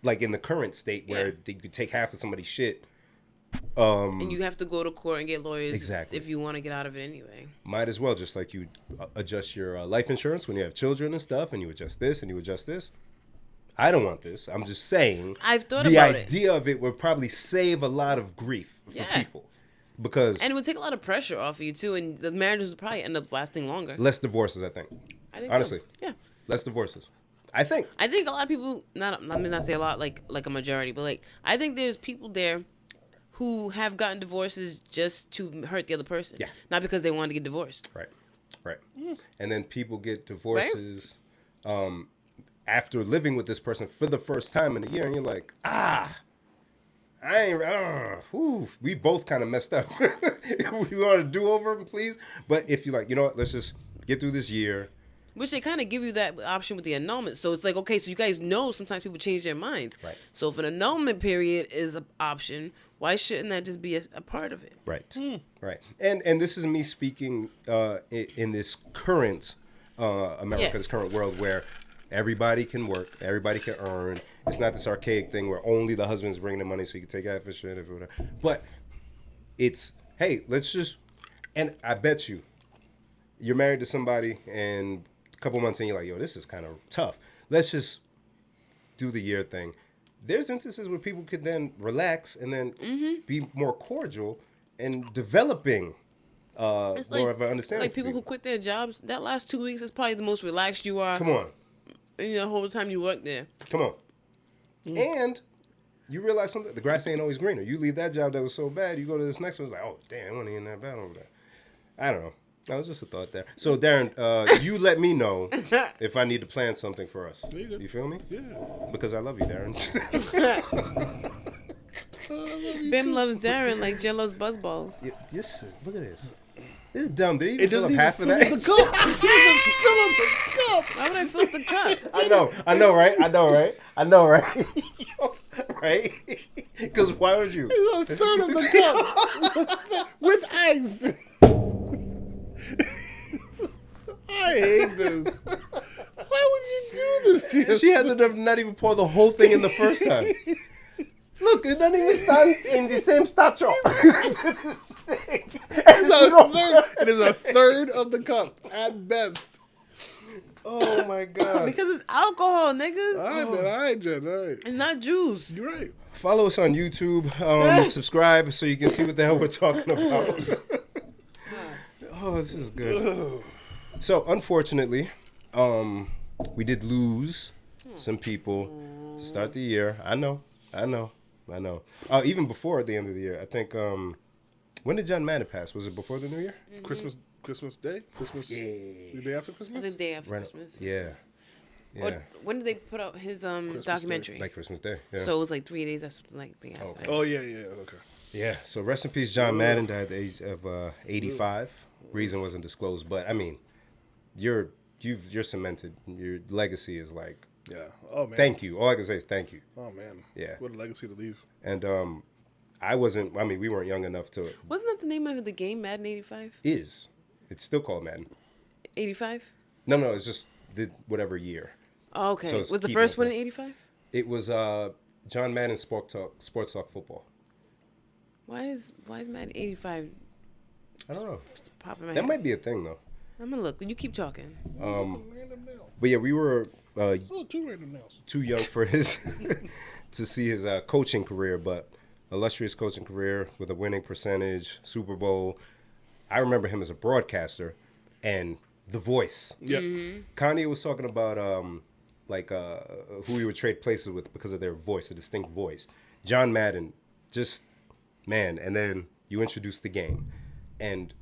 like in the current state where Yeah. you could take half of somebody's shit. And you have to go to court and get lawyers Exactly. if you want to get out of it anyway. Might as well, just like you adjust your life insurance when you have children and stuff, and you adjust this and you adjust this. I don't want this. I'm just saying. I've thought the about it. idea of it would probably save a lot of grief for Yeah. people, because And it would take a lot of pressure off of you too, and the marriages would probably end up lasting longer. less divorces. I think. I think Honestly, so. Yeah. less divorces. I think. I think a lot of people, let me not say a lot, like a majority, but like I think there's people there who have gotten divorces just to hurt the other person. Yeah. Not because they wanted to get divorced. Right. And then people get divorces after living with this person for the first time in a year, and you're like, we both kind of messed up. If we want to do over, please. But if you're like, you know what, let's just get through this year. Which they kind of give you that option with the annulment. So it's like, okay, so you guys know sometimes people change their minds. Right. So if an annulment period is an option, why shouldn't that just be a part of it? Right. Right. And this is me speaking in this current America, Yes. this current world where everybody can work, everybody can earn. It's not this archaic thing where only the husband's bringing the money so you can take half of shit or whatever. But it's, hey, let's just, and I bet you're married to somebody and a couple months in you're like, yo, this is kind of tough. Let's just do the year thing. There's instances where people could then relax and then be more cordial and developing It's more of an understanding. Like for people who quit their jobs, that last 2 weeks is probably the most relaxed you are Come on. in the whole time you work there. Come on. And you realize something, the grass ain't always greener. You leave that job that was so bad, you go to this next one, it's like, oh, damn, it wasn't even that bad over there. I don't know. That was just a thought there. So, Darren, you let me know if I need to plan something for us. You feel me? Yeah. Because I love you, Darren. Ben loves Darren like Jen loves buzzballs. Look at this. This is dumb. Did he even It fill doesn't up even half of fill that? up the cup. It doesn't even fill up the cup. Why would I fill up the cup? I know, right? Right? Because why would you? It's a third of the cup. With ice. I hate this. Why would you do this to yourself? She had to not even pour the whole thing in the first time. Look, it doesn't even stand in the same stature. It is a third of the cup at best. Oh my God. Because it's alcohol, nigga. All right, man. All right, Jen. All right. It's not juice. You're right. Follow us on YouTube. Subscribe so you can see what the hell we're talking about. Oh, this is good. So, unfortunately, we did lose some people to start the year. I know. Even before the end of the year. I think, when did John Madden pass? Was it before the New Year? Christmas Day? The day after Christmas? The day after Christmas. Yeah. When did they put out his documentary? Like Christmas Day. Yeah. So it was like 3 days or something like that. Okay. Oh, yeah. Okay. Yeah. So rest in peace, John Madden died at the age of 85. Reason wasn't disclosed, but I mean, you're cemented. Your legacy is like. Yeah. Oh, man. Thank you. All I can say is thank you. Oh, man. Yeah. What a legacy to leave. And we weren't young enough to. Wasn't that the name of the game, Madden 85? It's still called Madden. 85? No, it's just whatever year. Oh, okay. So was the first one in 85? It was John Madden Sports Talk Football. Why is Madden 85? I don't know. It's popping my That head. might be a thing though. I'm gonna look. You keep talking. But yeah, we were Two random nails. too young for his to see his coaching career, but illustrious coaching career with a winning percentage, Super Bowl. I remember him as a broadcaster and the voice. Yep. Kanye was talking about who he would trade places with because of their voice, a distinct voice. John Madden, just man, and then you introduce the game. And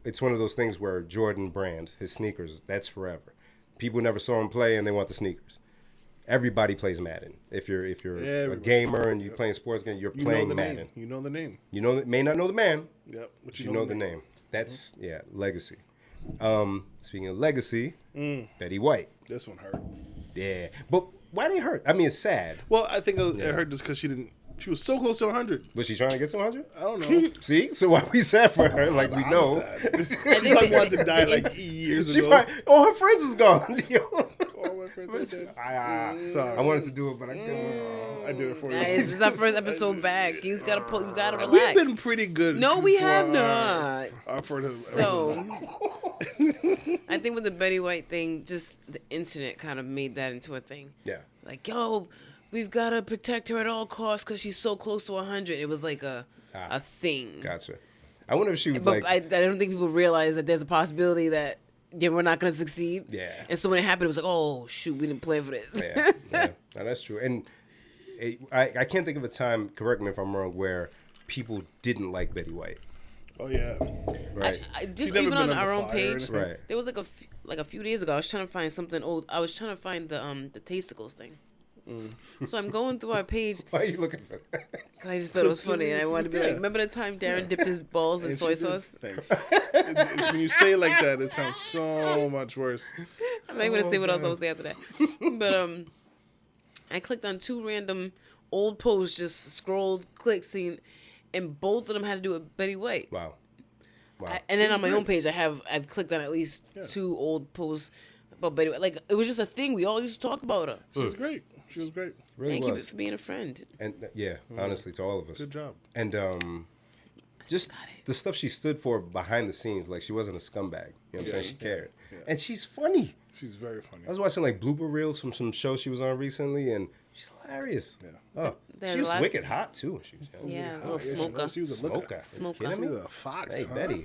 it's one of those things where Jordan Brand, his sneakers, that's forever. People never saw him play and they want the sneakers. Everybody plays Madden. If you're a gamer and you're playing sports game, you're playing Madden. Name. You know the name. You may not know the man. Yep. But you know the name. That's legacy. Speaking of legacy, Betty White. This one hurt. Yeah, but why did it hurt? I mean, it's sad. Well, I think it hurt just because she was so close to 100. Was she trying to get to 100? I don't know. See, so why we sad for her? Like we know. She probably wanted to die like years ago. All her friends is gone. All my friends are dead. Sorry, I wanted to do it, but I couldn't. I did it for you. This is our first episode back. You gotta relax. We've been pretty good. No, we have not. Our first So, I think with the Betty White thing, just the internet kind of made that into a thing. Yeah. Like, yo, we've got to protect her at all costs because she's so close to 100. It was like a thing. Gotcha. I wonder if she was But like. I don't think people realize that there's a possibility that we're not going to succeed. Yeah. And so when it happened, it was like, oh, shoot, we didn't plan for this. Yeah. No, that's true. And I can't think of a time, correct me if I'm wrong, where people didn't like Betty White. Oh, yeah. Right. I just even on our own page, right. there was like a few days ago, I was trying to find something old. I was trying to find the tasticles thing. So I'm going through our page. Why are you looking for that? Cause I just thought it was funny, and I wanted to be like, remember the time Darren dipped his balls in soy sauce? Thanks. When you say it like that, it sounds so much worse. I'm not even gonna say what else I would say after that. But I clicked on 2 random old posts, just scrolled, clicked, seen, and both of them had to do with Betty White. Wow. And then on my own page, I've clicked on at least 2 old posts about Betty White. Like, it was just a thing. We all used to talk about her. She was great. She was great. Really Thank was. you for being a friend. And honestly, to all of us. Good job. And just the stuff she stood for behind the scenes, like she wasn't a scumbag. You know what I'm saying? She cared. Yeah. And she's funny. She's very funny. I was watching like blooper reels from some show she was on recently, and she's hilarious. Yeah. Oh, she was wicked hot too. She was Yeah, Oh, smoker. She was a looker. Smoker. Kidding me? She was a fox. Hey, huh? Betty.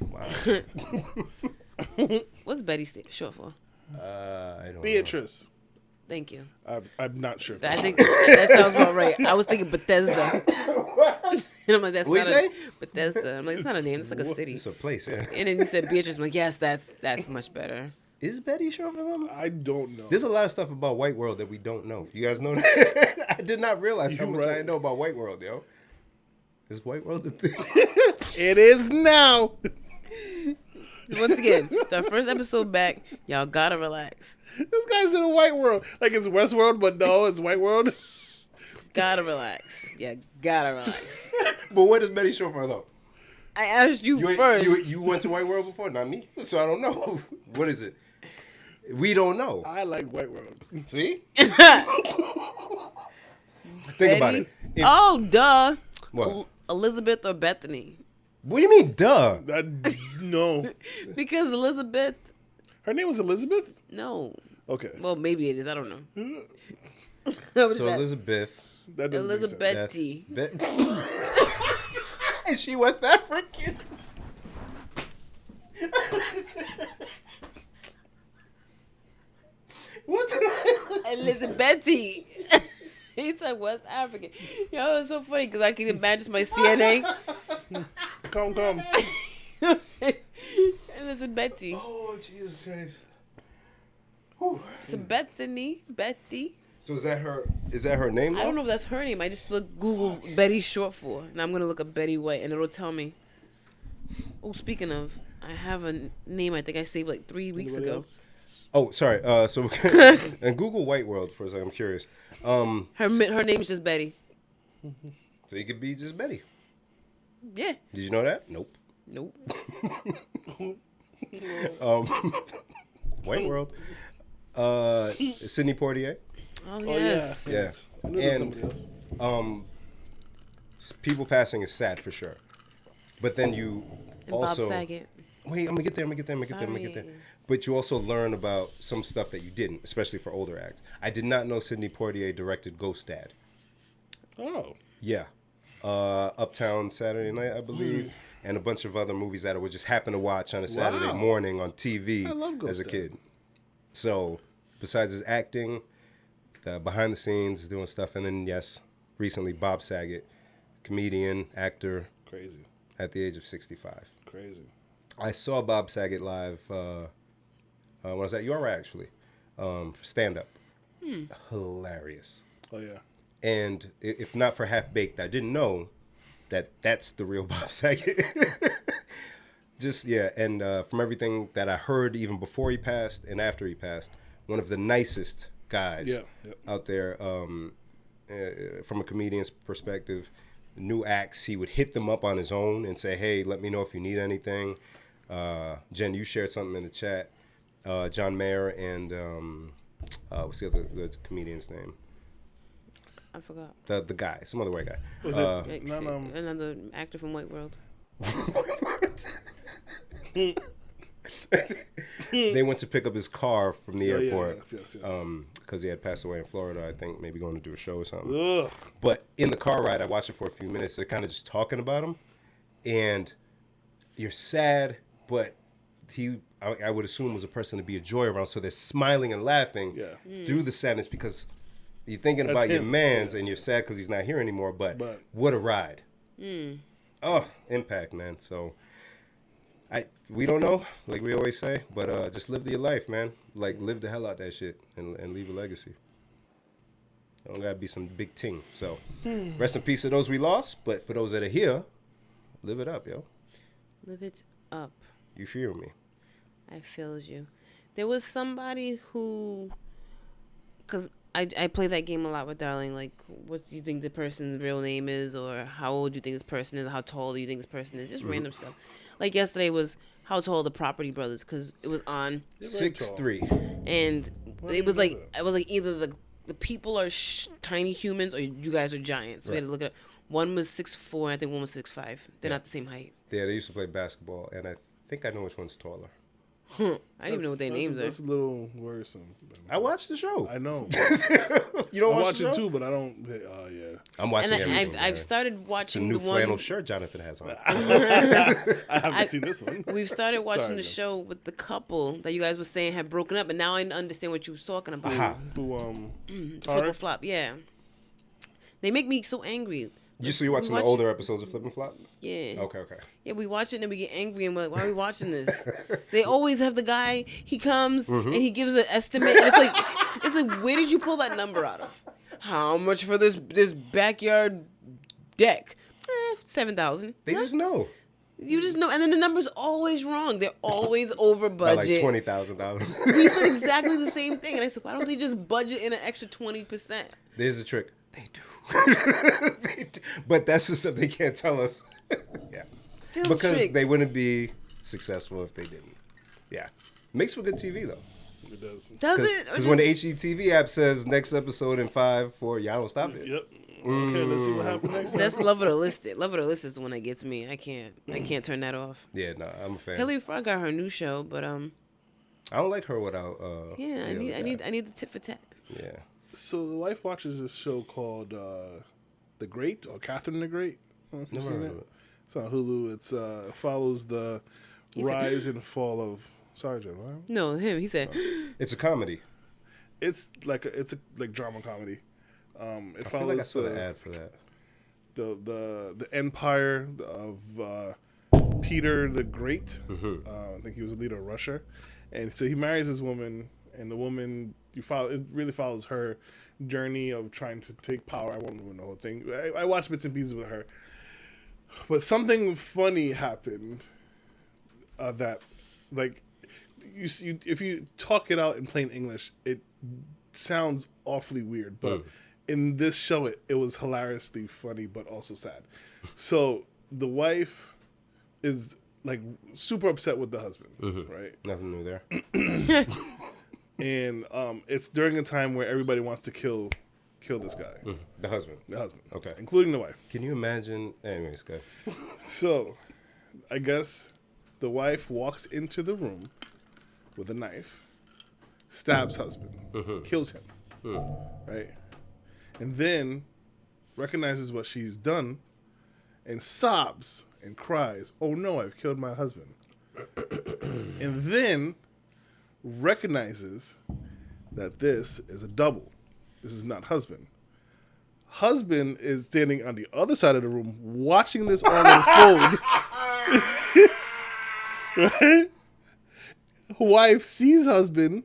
Wow. What's Betty short for? I don't know. Beatrice. Thank you. I'm not sure. I think that sounds about right. I was thinking Bethesda. And I'm like, that's What'd not you say? Bethesda. I'm like, it's not a name. It's like a city. It's a place, yeah. And then you said Beatrice. I'm like, yes, that's much better. Is Betty short for them? I don't know. There's a lot of stuff about White World that we don't know. You guys know that? I did not realize how much I know about White World, yo. Is White World the thing? It is now. Once again, it's our first episode back. Y'all gotta relax. This guy's in the White World. Like it's Westworld, but no, it's White World. Gotta relax. Yeah, gotta relax. But what is Betty short for, though? I asked you first. You went to White World before? Not me. So I don't know. What is it? We don't know. I like White World. See? Think about it. If, Oh, duh. What? Elizabeth or Bethany. What do you mean, duh? No. Because Elizabeth, Her name was Elizabeth? no. Okay. Well, maybe it is. I don't know. What is So that? Elizabeth. That doesn't make sense. Elizabeth. Is she West African? What did I... Elizabeth. He said West African. Yo, it's so funny because I can imagine my CNA. Come. Elizabeth. Oh, Jesus Christ. So Bethany. Betty. So is that her name? I don't know if that's her name. I just look Google Betty short for. And I'm gonna look up Betty White and it'll tell me. Oh, speaking of, I have a name I think I saved like 3 weeks Anybody ago. else? Oh, sorry. So and Google White World for a second. I'm curious. Her name's just Betty. So you could be just Betty. Yeah. Did you know that? Nope. Nope. White World. Sidney Poitier. Oh, Oh, yes. Yeah. I knew there was And somebody else. people passing is sad for sure. But then you And also Bob Saget. wait. I'm gonna get there. Sorry. But you also learn about some stuff that you didn't, especially for older acts. I did not know Sidney Poitier directed Ghost Dad. Oh. Yeah. Uptown Saturday Night, I believe, and a bunch of other movies that I would just happen to watch on a Saturday Wow. morning on TV I love Ghost as a Dad. kid. So, besides his acting, behind the scenes, doing stuff, and then, yes, recently Bob Saget, comedian, actor, Crazy. at the age of 65. Crazy. I saw Bob Saget live when I was at URI, actually, for stand-up. Hilarious. Oh, yeah. And if not for Half Baked, I didn't know that that's the real Bob Saget. Just, yeah, and from everything that I heard even before he passed and after he passed, one of the nicest guys out there from a comedian's perspective. New acts, he would hit them up on his own and say, hey, let me know if you need anything. Jen, you shared something in the chat. John Mayer and what's the other comedian's name? I forgot. The guy, some other white guy. Was Like, it? another actor from White World. They went to pick up his car from the airport Yes. because he had passed away in Florida, I think, maybe going to do a show or something. Ugh. But in the car ride, I watched it for a few minutes. They're kind of just talking about him, and you're sad, but I would assume was a person to be a joy around. So they're smiling and laughing through the sadness because you're thinking That's about your him. man's and you're sad because he's not here anymore. But what a ride! Oh, impact, man. So we don't know, like we always say, but just live your life, man. Like live the hell out that shit and leave a legacy. Don't gotta be some big ting. So rest in peace to those we lost, but for those that are here, live it up, yo. Live it up. You feel me? I feels you. There was somebody who, because I play that game a lot with Darling, like, what do you think the person's real name is, or how old do you think this person is, how tall do you think this person is, just random stuff. Like yesterday was how tall the Property Brothers, because it was on 6'3". and it was like either the people are tiny humans or you guys are giants. So we had to look at it. One was 6'4", I think one was 6'5". They're not the same height. Yeah, they used to play basketball, and I think I know which one's taller. I didn't even know what their names are. That's a little worrisome. I watched the show. I know. You don't I watch watch the it show? too, but I don't. Yeah. I'm watching And everything. I've man. started It's a watching new the one. flannel shirt Jonathan has on. I haven't seen this one. We've started watching Sorry, the man. show with the couple that you guys were saying had broken up, and now I understand what you was talking about. Aha. Who Flip Tara? or flop, yeah. They make me so angry. So you're watching the watch older episodes of Flip and Flop? Yeah. Okay. Yeah, we watch it and we get angry and we're like, why are we watching this? They always have the guy, he comes and he gives an estimate. And it's like, where did you pull that number out of? How much for this backyard deck? 7,000. They just know. You just know. And then the number's always wrong. They're always over By budget. like $20,000. We said exactly the same thing. And I said, why don't they just budget in an extra 20%? There's a trick. They do. They do. But that's the stuff they can't tell us. Yeah. Film Because trick. they wouldn't be successful if they didn't. Yeah. Makes for good TV, though. It does. Does it? Or Because when the HGTV app says next episode in 5, 4, y'all don't stop it. Yep. Okay, let's see what happens next. That's Love It or List It. Love It or List It is the one that gets me. I can't turn that off. Yeah, no, I'm a fan. Hillary Frog got her new show, but I don't like her without. yeah, I need the tit for tat. Yeah. So the wife watches this show called The Great or Catherine the Great. I don't know if you've Never seen heard it. of it. It's on Hulu. It's follows the rise and fall of Sergeant. Right? No, him. He said, It's a comedy. It's like drama comedy. It I follows feel like I saw the ad for that. the empire of Peter the Great. I think he was the leader of Russia, and so he marries this woman, and the woman it really follows her journey of trying to take power. I won't ruin the whole thing. I watched bits and pieces with her, but something funny happened that, like, you if you talk it out in plain English, it sounds awfully weird, but. In this show, it was hilariously funny, but also sad. So the wife is like super upset with the husband, right? Nothing new there. And it's during a time where everybody wants to kill this guy, The husband. Okay. including the wife. Can you imagine? Anyways, go. So I guess the wife walks into the room with a knife, stabs husband, kills him, right? And then recognizes what she's done and sobs and cries, "Oh no, I've killed my husband." And then recognizes that this is a double. This is not husband. Husband is standing on the other side of the room watching this all unfold. Right? Wife sees husband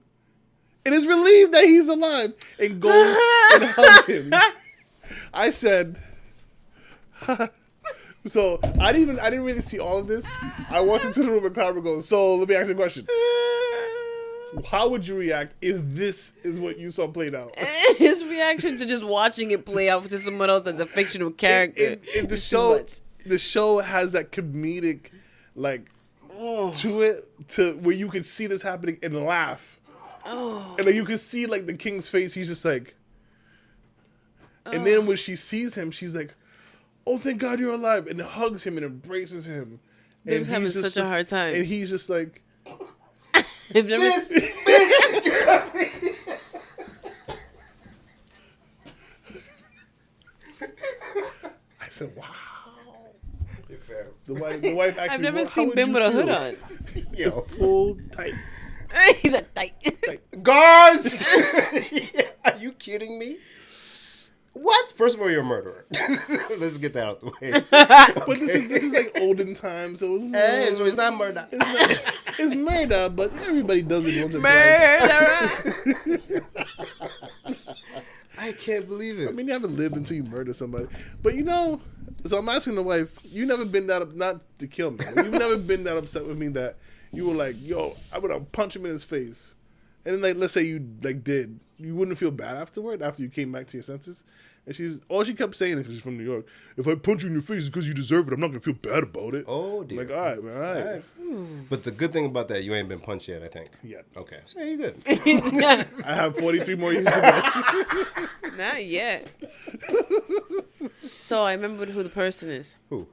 and is relieved that he's alive and goes and hugs him. I said, so I didn't really see all of this. I walked into the room and Carver goes, "So let me ask you a question. How would you react if this is what you saw played out?" His reaction to just watching it play out to someone else as a fictional character. In the is show, too much. the show has that comedic, like, to it, to where you can see this happening and laugh. And then you can see, like, the king's face. He's just like, and then when she sees him, she's like, "Oh, thank God you're alive," and hugs him and embraces him. They're And having he's just such a hard time. And he's just like, I've never I said, "Wow." You're fair. The wife actually. I've never how seen would Ben you with a feel? hood on. Yo. Pull tight. He's a tight. Guards! Are you kidding me? What? First of all, you're a murderer. Let's get that out the way. But this is like olden times, so Hey, so it's not murder. it's murder, but everybody does it once or Murderer. twice. I can't believe it. I mean, you haven't lived until you murder somebody. But so I'm asking the wife, you never been not to kill me. You've never been that upset with me that you were like, "Yo, I would have punched him in his face." And then, like, let's say you did, you wouldn't feel bad afterward after you came back to your senses. And all she kept saying is, because she's from New York, "If I punch you in your face, it's because you deserve it. I'm not gonna feel bad about it." Oh, dear. I'm like, all right, man, all right. But the good thing about that, you ain't been punched yet, I think. Yeah. Okay. So you're good. I have 43 more years to go. Not yet. So I remembered who the person is. Who?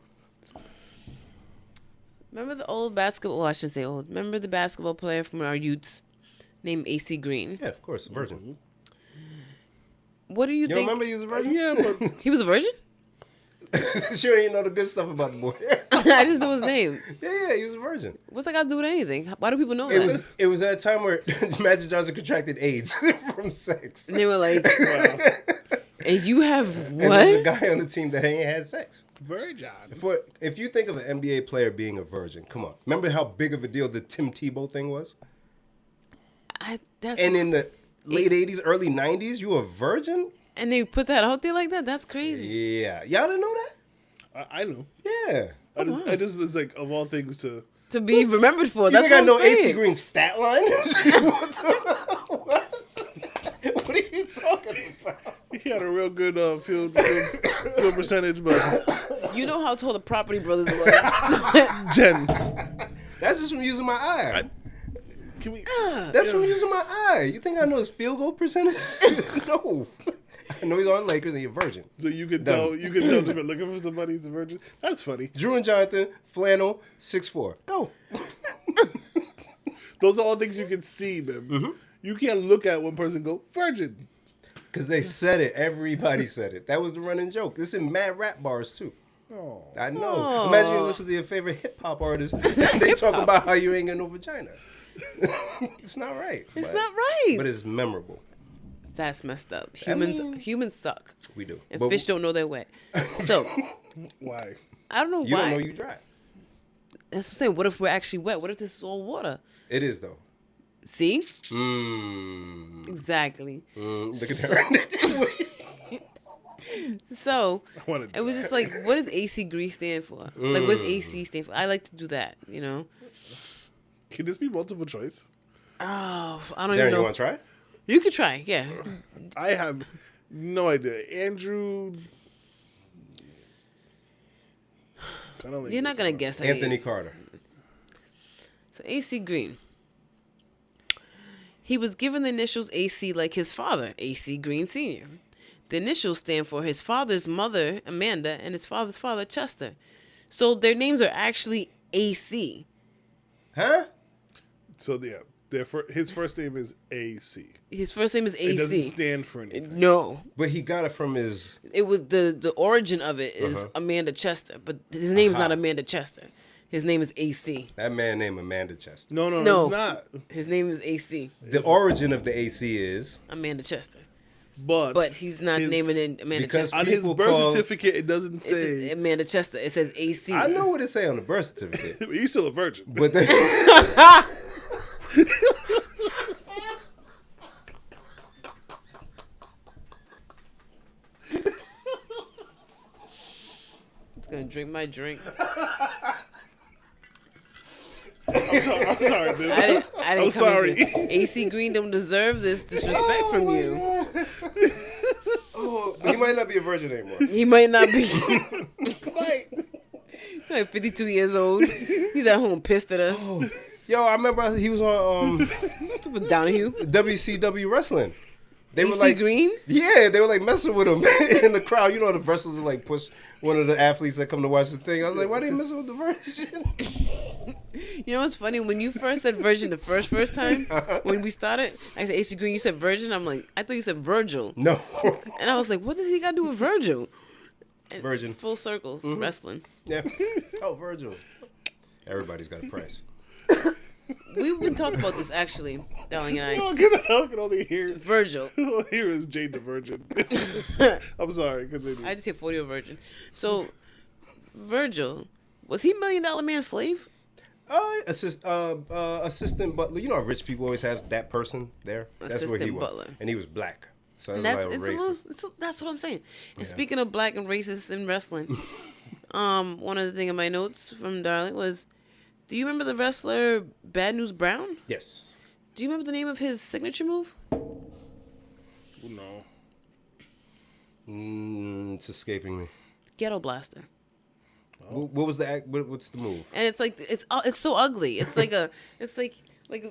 Remember the old basketball? Well, I shouldn't say old. Remember the basketball player from our youths named AC Green? Yeah, of course. Virgin. What do you You don't think? remember he was a virgin? Yeah, but He was a virgin? She don't even know the good stuff about the boy. I just know his name. Yeah, he was a virgin. What's that got to do with anything? Why do people know that? It was at a time where Magic Johnson contracted AIDS from sex. And they were like, and you have And there's a what? guy on the team that ain't had sex. Virgin. If you think of an NBA player being a virgin, come on. Remember how big of a deal the Tim Tebow thing was? That's And in the late 80s, early 90s, you a virgin? and they put that out there like that? That's crazy. Yeah. Y'all didn't know that? I know. Yeah. I just it's like, of all things to. To be remembered for. You That's think I what know I'm saying. AC Green's stat line? What? What are you talking about? He had a real good field percentage, but You know how tall the Property Brothers was. Jen, That's just from using my eye. can we? That's from using my eye. You think I know his field goal percentage? No. I know he's on Lakers and he's a virgin. So you can Done. tell just by looking for somebody who's a virgin. That's funny. Drew and Jonathan, flannel, 6'4". Go. Those are all things you can see, man. Mm-hmm. You can't look at one person and go, virgin. Because they said it. Everybody said it. That was the running joke. This is in mad rap bars, too. Oh. I know. Oh. Imagine you listen to your favorite hip-hop artist and they talk about how you ain't got no vagina. It's not right. It's not right. But it's memorable. That's messed up. Humans suck. We do. And But fish don't know their way. So, Why? I don't know You why. don't know you dry. That's what I'm saying. What if we're actually wet? What if this is all water? It is, though. See? Look Exactly. at that. So, I wanna it was die. just like, what does AC Grease stand for? Like, what does AC stand for? I like to do that, you know? Can this be multiple choice? Oh, I don't Darren, even you know. want to try? You could try, yeah. I have no idea. Andrew. I don't think You're not this going to one. guess. Anthony Carter. So, AC Green. He was given the initials AC like his father, AC Green Sr. The initials stand for his father's mother, Amanda, and his father's father, Chester. So their names are actually AC. Huh? So, yeah. His first name is AC. His first name is AC. It doesn't stand for anything. No. But he got it from his... It was the origin of it is Amanda Chester, but his name is not Amanda Chester. His name is AC. That man named Amanda Chester. No, No. it's not. His name is AC. The origin of the AC is... Amanda Chester. But He's not naming it Amanda because Chester. on his people birth call- certificate, it doesn't It says say. Amanda Chester. It says AC. I know what it say on the birth certificate. He's still a virgin. But then... I'm just going to drink my drink. I'm sorry, dude. I didn't I'm come sorry. in for this. AC Green don't deserve this disrespect from you. Oh, he might not be a virgin anymore. He might not be. Like, Like 52 years old. He's at home pissed at us. Yo, I remember he was on With Donahue. WCW wrestling. They were AC like, Green? yeah, they were like messing with him in the crowd. You know, the wrestlers would like push one of the athletes that come to watch the thing. I was like, why they messing with the virgin? You know what's funny? When you first said virgin the first time, when we started, I said AC Green, you said virgin. I'm like, I thought you said Virgil. No. And I was like, what does he got to do with Virgil? And Virgin. Full circles, wrestling. Yeah. Oh, Virgil. Everybody's got a price. We've been talking about this actually, darling and I. I can only hear. Virgil. All I hear is Jane the Virgin. I'm sorry, continue. I just hit 40 virgin. So, Virgil, was he $1 Million Man slave? Assistant butler. You know how rich people always have that person there? That's where he Assistant was. butler. And he was black. So And that's that's why it's racist. that's what I'm saying. And speaking of black and racist in wrestling, one of the things in my notes from Darling was, do you remember the wrestler Bad News Brown? Yes. Do you remember the name of his signature move? No. It's escaping me. Ghetto Blaster. What was the act? What's the move? And it's like it's so ugly. It's like you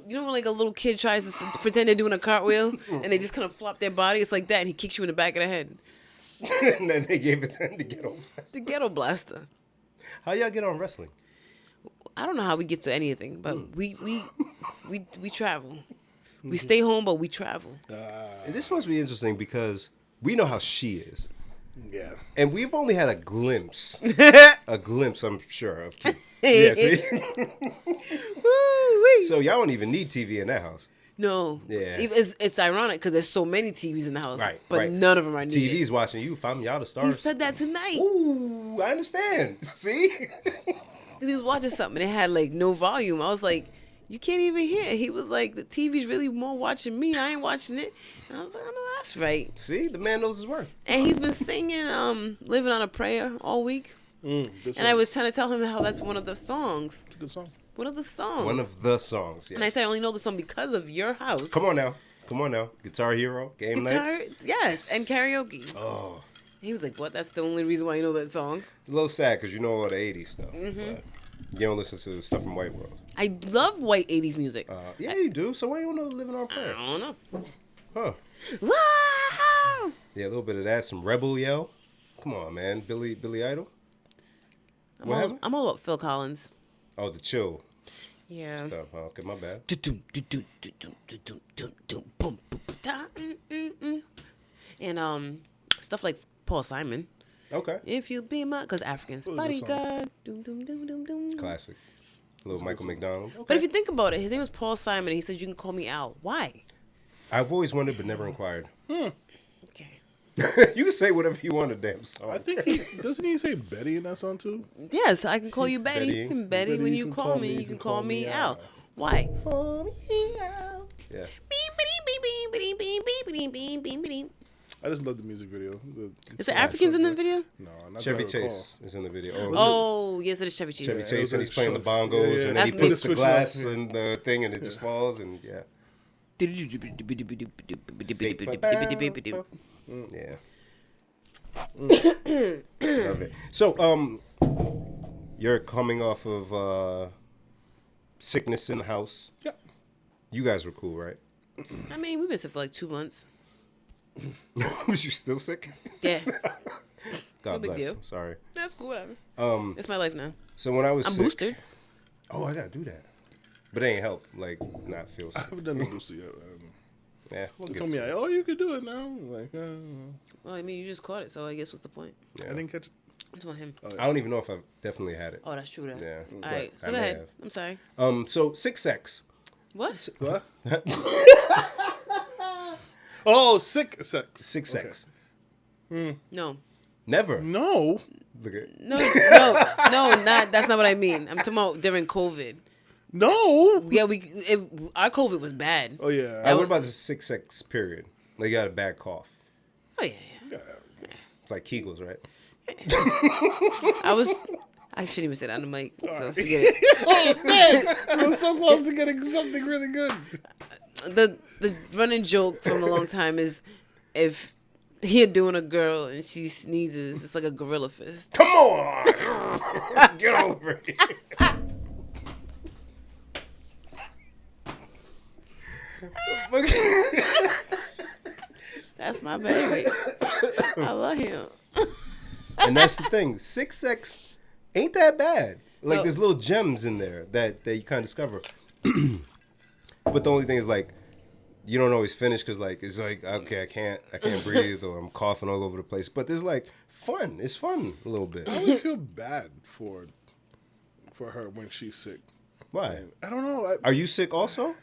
know when like a little kid tries to pretend they're doing a cartwheel and they just kind of flop their body. It's like that, and he kicks you in the back of the head. And then they gave it to him to get on. The Ghetto Blaster. How y'all get on wrestling? I don't know how we get to anything, but we travel. We stay home, but we travel. This must be interesting because we know how she is. Yeah. And we've only had a glimpse, I'm sure, of Q. Hey. Yeah, see? Woo-wee. So y'all don't even need TV in that house. No. Yeah. It's ironic because there's so many TVs in the house, Right, but right. none of them are needed. TV's watching you, fam. Y'all the He stars. said that tonight. Ooh, I understand. See? He was watching something and it had like no volume. I was like, you can't even hear. He was like, the TV's really more watching me. I ain't watching it. And I was like, I know that's right. See? The man knows his worth. And he's been singing Living on a Prayer all week. Good And song. I was trying to tell him how that's one of the songs. It's a good song. One of the songs. One of the songs, yes. And I said, I only know the song because of your house. Come on now. Guitar Hero, game Guitar, nights. yes, and karaoke. Oh. He was like, what? That's the only reason why you know that song? It's a little sad because you know all the 80s stuff. Mm-hmm. But you don't listen to stuff from White World. I love white 80s music. Yeah, you do. So why you don't know Living on I Prayer? don't know. Huh. Wow! Yeah, a little bit of that. Some Rebel Yell. Come on, man. Billy Idol. I'm all about Phil Collins. Oh, the chill Yeah. stuff. Oh, okay, my bad. And stuff like Paul Simon. Okay. If you be my, because Africans, bodyguard. Classic. Little Michael McDonald. But if you think about it, his name was Paul Simon. And he said you can call me Al. Why? I've always wondered, but never inquired. Okay. You can say whatever you want, a damn song. I think doesn't he say Betty in that song too? Yes, I can call you Betty. Betty. And Betty, when you call me, you can call me Al. Why? Yeah. I just love the music video. Is the Africans in the video? No, not Chevy that I recall. Chase is in the video. Oh, yes, it is Chevy Chase. Chevy it Chase, was and a he's playing the show. bongos, Yeah, and then he That's puts me. the glass Switch it up. in the thing, and it just falls, and yeah. Yeah. Love it. So, you're coming off of sickness in the house. Yeah. You guys were cool, right? I mean, we've been sick for like 2 months. Was you still sick? Yeah. God No big bless. deal. Sorry. That's cool, whatever. Um. It's my life now. So when I was I'm sick, boosted. oh, I gotta do that. But it ain't help. Like, not feel I sick. haven't done the booster yet. Yeah. We'll They get told me, to it. oh, you could do it now. I'm like, Well, I mean, you just caught it, so I guess what's the point? I Yeah. didn't catch it. I'm talking about him. I don't even know if I've definitely had it. Oh, that's true, though. Yeah. All right, but so I go may ahead. have. I'm sorry. So sick sex. What? What? Oh, sick sex. Sick Okay. sex. No. Never. No. Look at No, that's not what I mean. I'm talking about during COVID. No. Yeah, our COVID was bad. Oh yeah. what about the sick sex period? Like you got a bad cough. Oh, yeah. It's like Kegels, right? I shouldn't even say that on the mic, so forget it. Oh man, I was so close to getting something really good. The running joke from a long time is if you're doing a girl and she sneezes, it's like a gorilla fist. Come on, get over it. That's my baby. I love him. And that's the thing. Sick sex ain't that bad. Like No. there's little gems in there that you kind of discover. But the only thing is like you don't always finish because like it's like okay I can't breathe or I'm coughing all over the place. But there's like fun. It's fun a little bit. I always feel bad for her when she's sick. Why? I don't know. Are you sick also?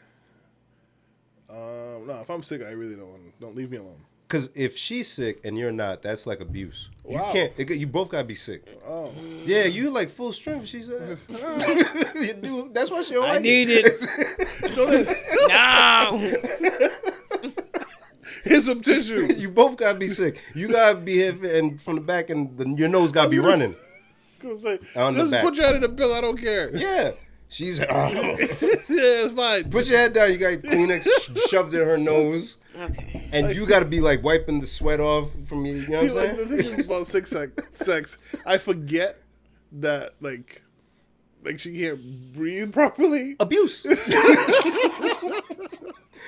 No, if I'm sick, I really don't leave me alone. Because if she's sick and you're not, that's like abuse. You Wow. can't. You both gotta be sick. Oh, Yeah, you like full strength. She said. You do. That's why she don't I like need it. No. here's some tissue. You both gotta be sick. You gotta be here and from the back, and your nose gotta be running. Say, On the just back. put your head in the pill. I don't care. Yeah, she's. Yeah, it's fine. Put your head down. You got Kleenex shoved in her nose, Okay. and you gotta be like wiping the sweat off from you. You know See, what I'm like, the saying? thing is about sex. I forget that like she can't breathe properly. Abuse.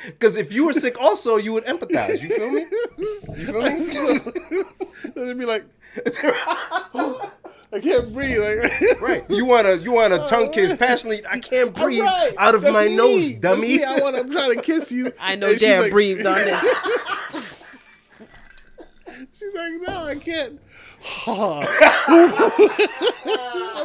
Because if you were sick, also you would empathize. You feel me? You feel me? Then it'd be like, I can't breathe. Like, Right. You want a tongue kiss passionately. I can't breathe Right. out of That's my me. nose, That's dummy. me. I'm trying to kiss you. I know and she's Dad like- breathed on this. She's like, no, I can't. I'll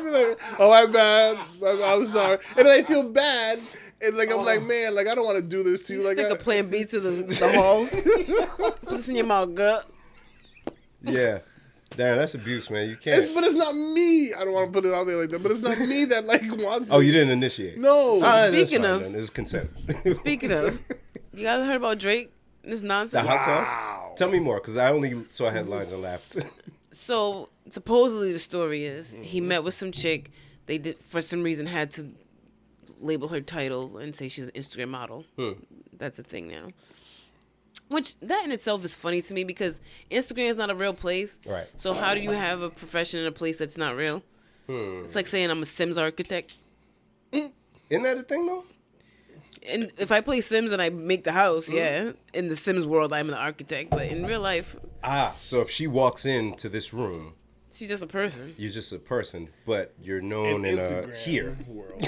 be like, oh, my bad. I'm sorry. And then I feel bad. And like I'm like, man, like I don't want to do this to you. Like, Stick a Plan B to the halls. Put this in your mouth, girl. Yeah. Damn, that's abuse, man. You can't. but it's not me. I don't want to put it out there like that. But it's not me that like wants. Oh, you didn't initiate. No. Ah, that's Speaking fine, of- then. It's consent. Speaking of, you guys heard about Drake? This The nonsense. hot sauce. Tell me more, because I only saw headlines and laughed. So supposedly the story is he met with some chick. They did for some reason had to label her title and say she's an Instagram model. That's a thing now. Which that in itself is funny to me because Instagram is not a real place. Right. So how do you have a profession in a place that's not real? It's like saying I'm a Sims architect. Isn't that a thing though? And if I play Sims and I make the house, yeah. In the Sims world, I'm the architect. But in real life, So if she walks into this room, she's just a person. you're just a person, but you're known in Instagram here. world.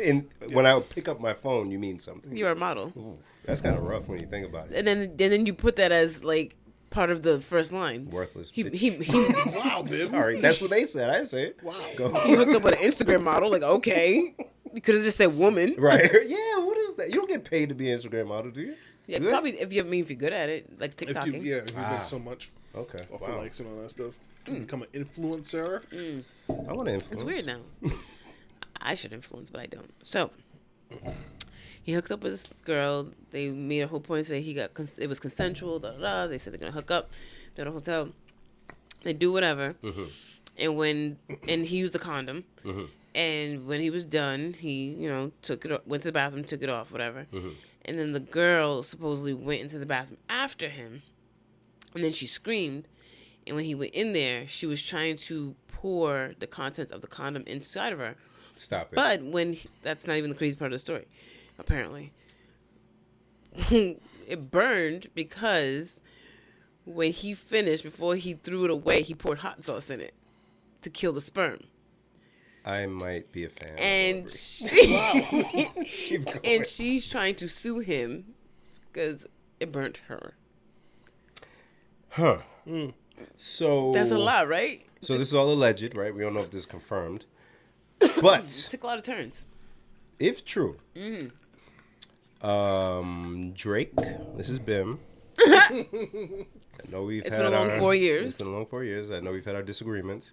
And when I pick up my phone, you mean something. You're a model. Ooh, that's kind of rough when you think about it. And then you put that as like part of the first line. Worthless. He Wow, dude. Sorry, that's what they said. I didn't say it. Wow. Go. he hooked up with an Instagram model. Like, okay, you could have just said woman. Right. Yeah. What is that? You don't get paid to be an Instagram model, do you? Yeah, Do they? probably if you're good at it, like If you, TikToking. if you make so much Okay. off the Wow. likes and all that stuff, you become an influencer. I want to influence. It's weird now. I should influence, but I don't. So he hooked up with this girl. They made a whole point say it was consensual. Da, da, da. They said they're gonna hook up. They're at a hotel. They do whatever. And he used the condom. And when he was done, he took it, went to the bathroom, took it off, whatever. And then the girl supposedly went into the bathroom after him. And then she screamed. And when he went in there, she was trying to pour the contents of the condom inside of her. Stop it. But that's not even the crazy part of the story, apparently. It burned because when he finished, before he threw it away, he poured hot sauce in it to kill the sperm. I might be a fan. And Keep going. and she's trying to sue him because it burnt her. Huh. So That's a lot, right? So this is all alleged, right? We don't know if this is confirmed. But Took a lot of turns. if true, Drake, this is Bim. I know we've It's had been a long 4 years. It's been a long 4 years. I know we've had our disagreements,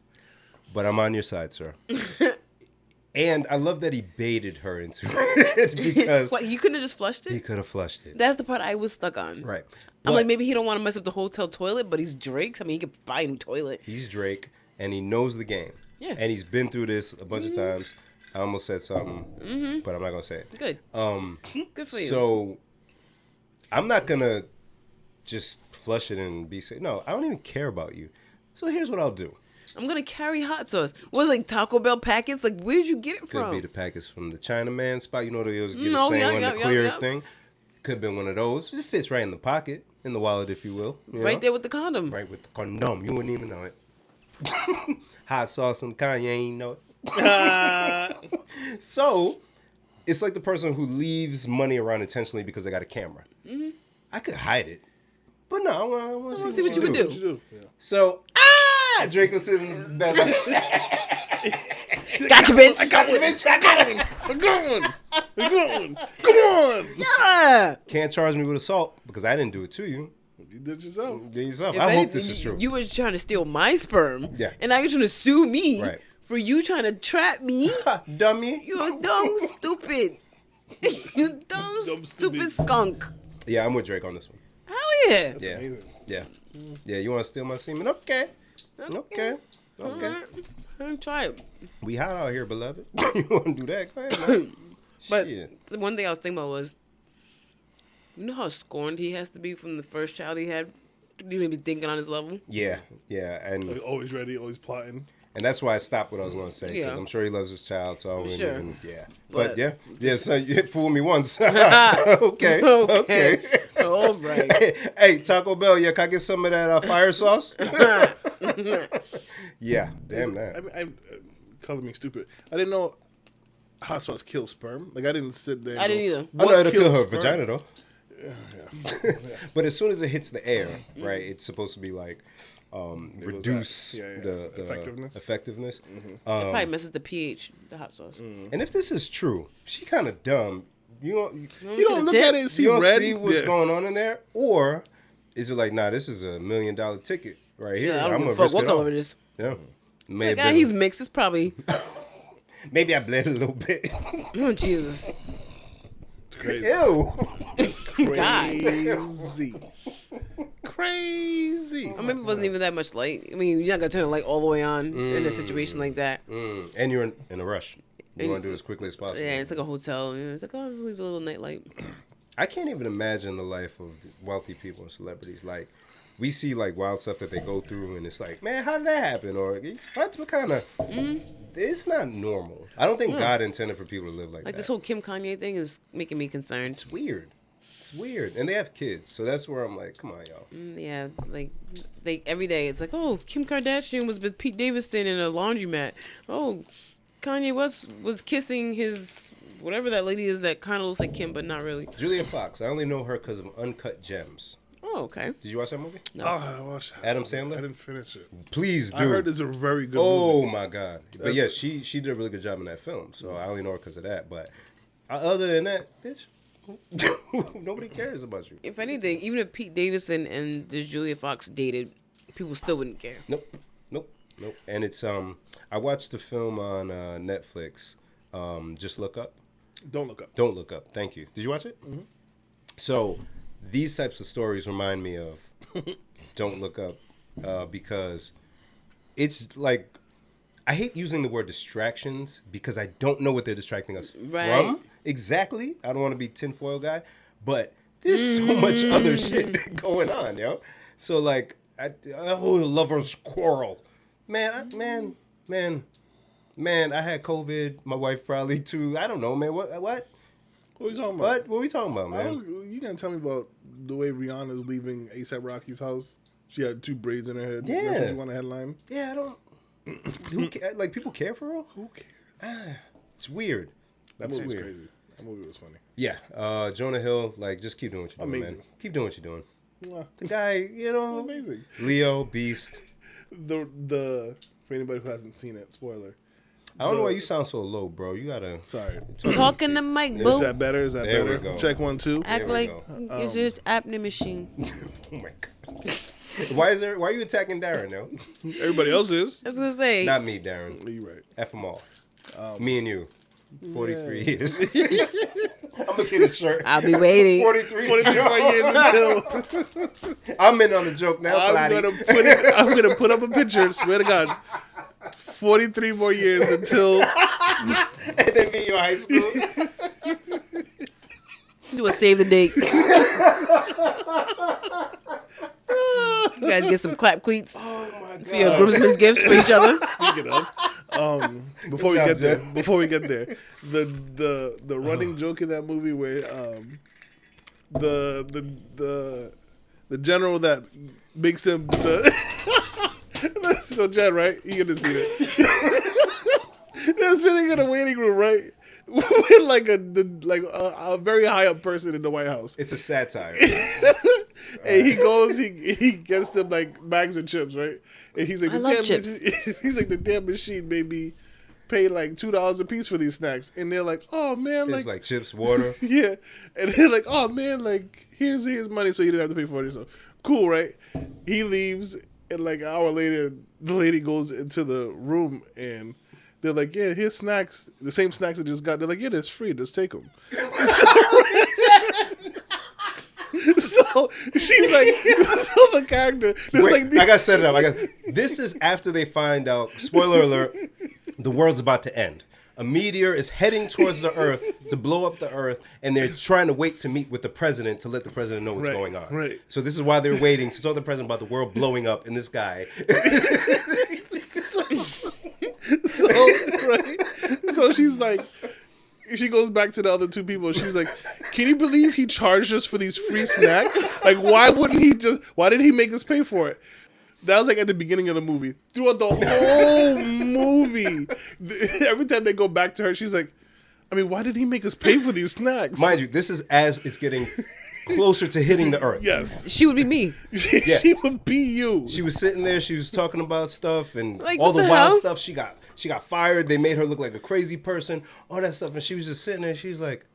but I'm on your side, sir. And I love that he baited her into it because What, you couldn't have just flushed he it? could have flushed it. That's the part I was stuck on. Right. I'm But like, maybe he don't want to mess up the hotel toilet, but he's Drake. I mean, he could buy a new toilet. he's Drake, and he knows the game. Yeah. And he's been through this a bunch of times. I almost said something, but I'm not gonna say it. Good. Good for you. So I'm not gonna just flush it and be safe. No, I don't even care about you. So here's what I'll do. I'm going to carry hot sauce. What, like Taco Bell packets? Like, where did you get it Could from? be the packets from the Chinaman spot. You know they always get No, the same yeah, one, yeah, the yeah, clear yeah. thing. Could have been one of those. It fits right in the pocket, in the wallet, if you will. You Right know? there with the condom. Right with the condom. You wouldn't even know it. Hot sauce and Kanye ain't know it. So, it's like the person who leaves money around intentionally because they got a camera. I could hide it. But no, I want to see what you would do. What you do? Yeah. So, Drake was sitting there like, Gotcha, bitch. I got you, bitch. I got him. I'm going. I'm going. Come on. Yeah. Can't charge me with assault because I didn't do it to you. You did it yourself. Did yourself. If I hope anything, this is true. You were trying to steal my sperm. Yeah. And now you're trying to sue me Right. for you trying to trap me. Dummy. You're dumb, stupid. You dumb, stupid skunk. Yeah, I'm with Drake on this one. Hell yeah. That's Yeah. amazing. Yeah. Yeah, you want to steal my semen? Okay. Okay. All right. Try it. We hot out here, beloved. You want to do that? Go ahead, man. But Shit. the one thing I was thinking about was, you know how scorned he has to be from the first child he had? You didn't be thinking on his level. Yeah, yeah, Like, and always ready, always plotting. that's why I stopped what I was going to say because Yeah. I'm sure he loves his child, so I wouldn't Sure. even. Yeah, but But- yeah. So you hit fool me once. Okay, okay. All right. Hey, Taco Bell, yeah, can I get some of that fire sauce? Yeah, damn that. I mean, calling me stupid. I didn't know hot sauce kills sperm. Like, I didn't sit there. and I didn't go, either. I know what it'll kill kills her sperm? vagina though. Yeah. But as soon as it hits the air, right, it's supposed to be like reduce Yeah, yeah. the Effectiveness. effectiveness. It probably messes the pH, the hot sauce. And if this is true, she kind of dumb. You You see don't the look tip? at it and see don't red. see what's Yeah. going on in there, or is it like, nah, this is $1 million ticket right here. Yeah, I don't I'm give gonna a fuck risk what it color all. it is. Yeah, may The have guy, been- he's mixed. It's probably. maybe I bled a little bit. Oh, Jesus. Crazy. Ew. Crazy. Crazy. Or maybe it wasn't even that much light. I mean, you're not going to turn the light all the way on in a situation like that. And you're in a rush. You want to do it as quickly as possible. Yeah, it's like a hotel. You know, it's like, oh, leave the little night light. I can't even imagine the life of the wealthy people and celebrities. Like, we see like wild stuff that they go through, and it's like, man, how did that happen? Or what kind of? It's not normal. I don't think God intended for people to live like that. Like this whole Kim Kanye thing is making me concerned. It's weird. It's weird, and they have kids, so that's where I'm like, come on, y'all. Yeah, like they every day it's like, oh, Kim Kardashian was with Pete Davidson in a laundromat. Oh, Kanye West was kissing his whatever that lady is that kind of looks like Kim, but not really. Julia Fox. I only know her because of Uncut Gems. Oh, okay. Did you watch that movie? No. Oh, I watched Adam Sandler? I didn't finish it. Please do. I heard it's a very good Oh movie. my God! But yeah, she did a really good job in that film. So I only know her because of that. But other than that, bitch, nobody cares about you. If anything, even if Pete Davidson and this Julia Fox dated, people still wouldn't care. Nope. And it's I watched the film on Netflix. Just Look Up. Don't Look Up. Don't Look Up. Thank you. Did you watch it? Mm-hmm. So these types of stories remind me of Don't Look Up because it's like, I hate using the word distractions because I don't know what they're distracting us from exactly. I don't want to be tinfoil guy, but there's so much other shit going on, yo. So like, lovers quarrel, man, I had COVID. My wife probably too. I don't know, man. What? What are you talking about? What are we talking about, man? You gonna tell me about the way Rihanna's leaving A$AP Rocky's house? She had 2 braids in her head. Yeah. You want a headline? Yeah, I don't. Like, people care for her? Who cares? It's weird. That It's movie was weird. crazy. That movie was funny. Yeah, Jonah Hill. Like, just keep doing what you're doing, Amazing. man. Keep doing what you're doing. Mwah. The guy, Amazing. Leo, Beast. The for anybody who hasn't seen it, spoiler. I don't know why you sound so low, bro. You gotta. Sorry. Talking to Mike, Is boo. that better? Is that There we better? go. Check 1, 2. Act There we like go. it's just apnea machine. Oh my God. Why are you attacking Darren now? Everybody else is. I was gonna say. Not me, Darren. You're right. F them all. Me and you. 43 yeah. years. I'm gonna get a shirt. I'll be waiting. 43 more years until I'm in on the joke now, I'm gonna put up a picture. Swear to God, 43 more years until. And then me in your high school. Do a save the date. You guys get some clap cleats Oh my God. for your groomsmen's gifts for each other. Speaking of, before we job, get there, Jen. the running joke in that movie where the general that makes him the so Jen, right? You gonna see it. They're sitting in a waiting room, right? With like a very high up person in the White House. It's a satire. And he goes, he gets them like bags of chips, right? And he's like, I love chips. He's like, the damn machine made me pay like $2 a piece for these snacks, and they're like, oh man, It's like chips, water. yeah, and they're like, oh man, like here's money, so you didn't have to pay for it yourself. Cool, right? He leaves, and like an hour later, the lady goes into the room and. They're like, yeah, here's snacks. The same snacks I just got. They're like, yeah, that's free. Just take them. So she's like, so the character. Wait, I gotta set it up. This is after they find out, spoiler alert, the world's about to end. A meteor is heading towards the Earth to blow up the Earth, and they're trying to wait to meet with the president to let the president know what's going on. Right. So this is why they're waiting to tell the president about the world blowing up and this guy. So she's like, she goes back to the other 2 people. And she's like, can you believe he charged us for these free snacks? Like, why did he make us pay for it? That was like at the beginning of the movie. Throughout the whole movie, every time they go back to her, she's like, I mean, why did he make us pay for these snacks? Mind you, this is as it's getting closer to hitting the Earth. Yes. She would be me. She would be you. She was sitting there, she was talking about stuff and Like, all what the the wild hell? stuff. She got fired. They made her look like a crazy person. All that stuff, and she was just sitting there. She's like,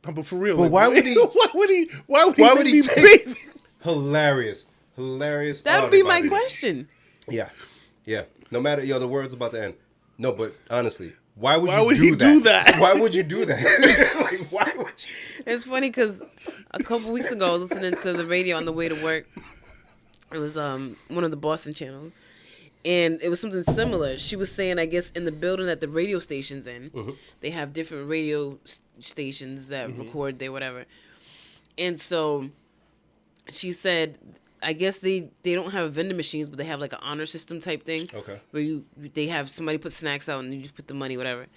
No, but for real. But like, why would he- Why would why would make he me take? pay? Hilarious. That would be my question. Yeah. No matter, the world's about to end. No, but honestly, why would Why you would do he that? do that? Why would you do that? Like, why would you? It's funny because a couple weeks ago I was listening to the radio on the way to work. It was one of the Boston channels, and it was something similar. She was saying, I guess, in the building that the radio station's in, they have different radio stations that record there, whatever. And so she said I guess they don't have vending machines, but they have like an honor system type thing. Okay. Where they have somebody put snacks out and you just put the money, whatever.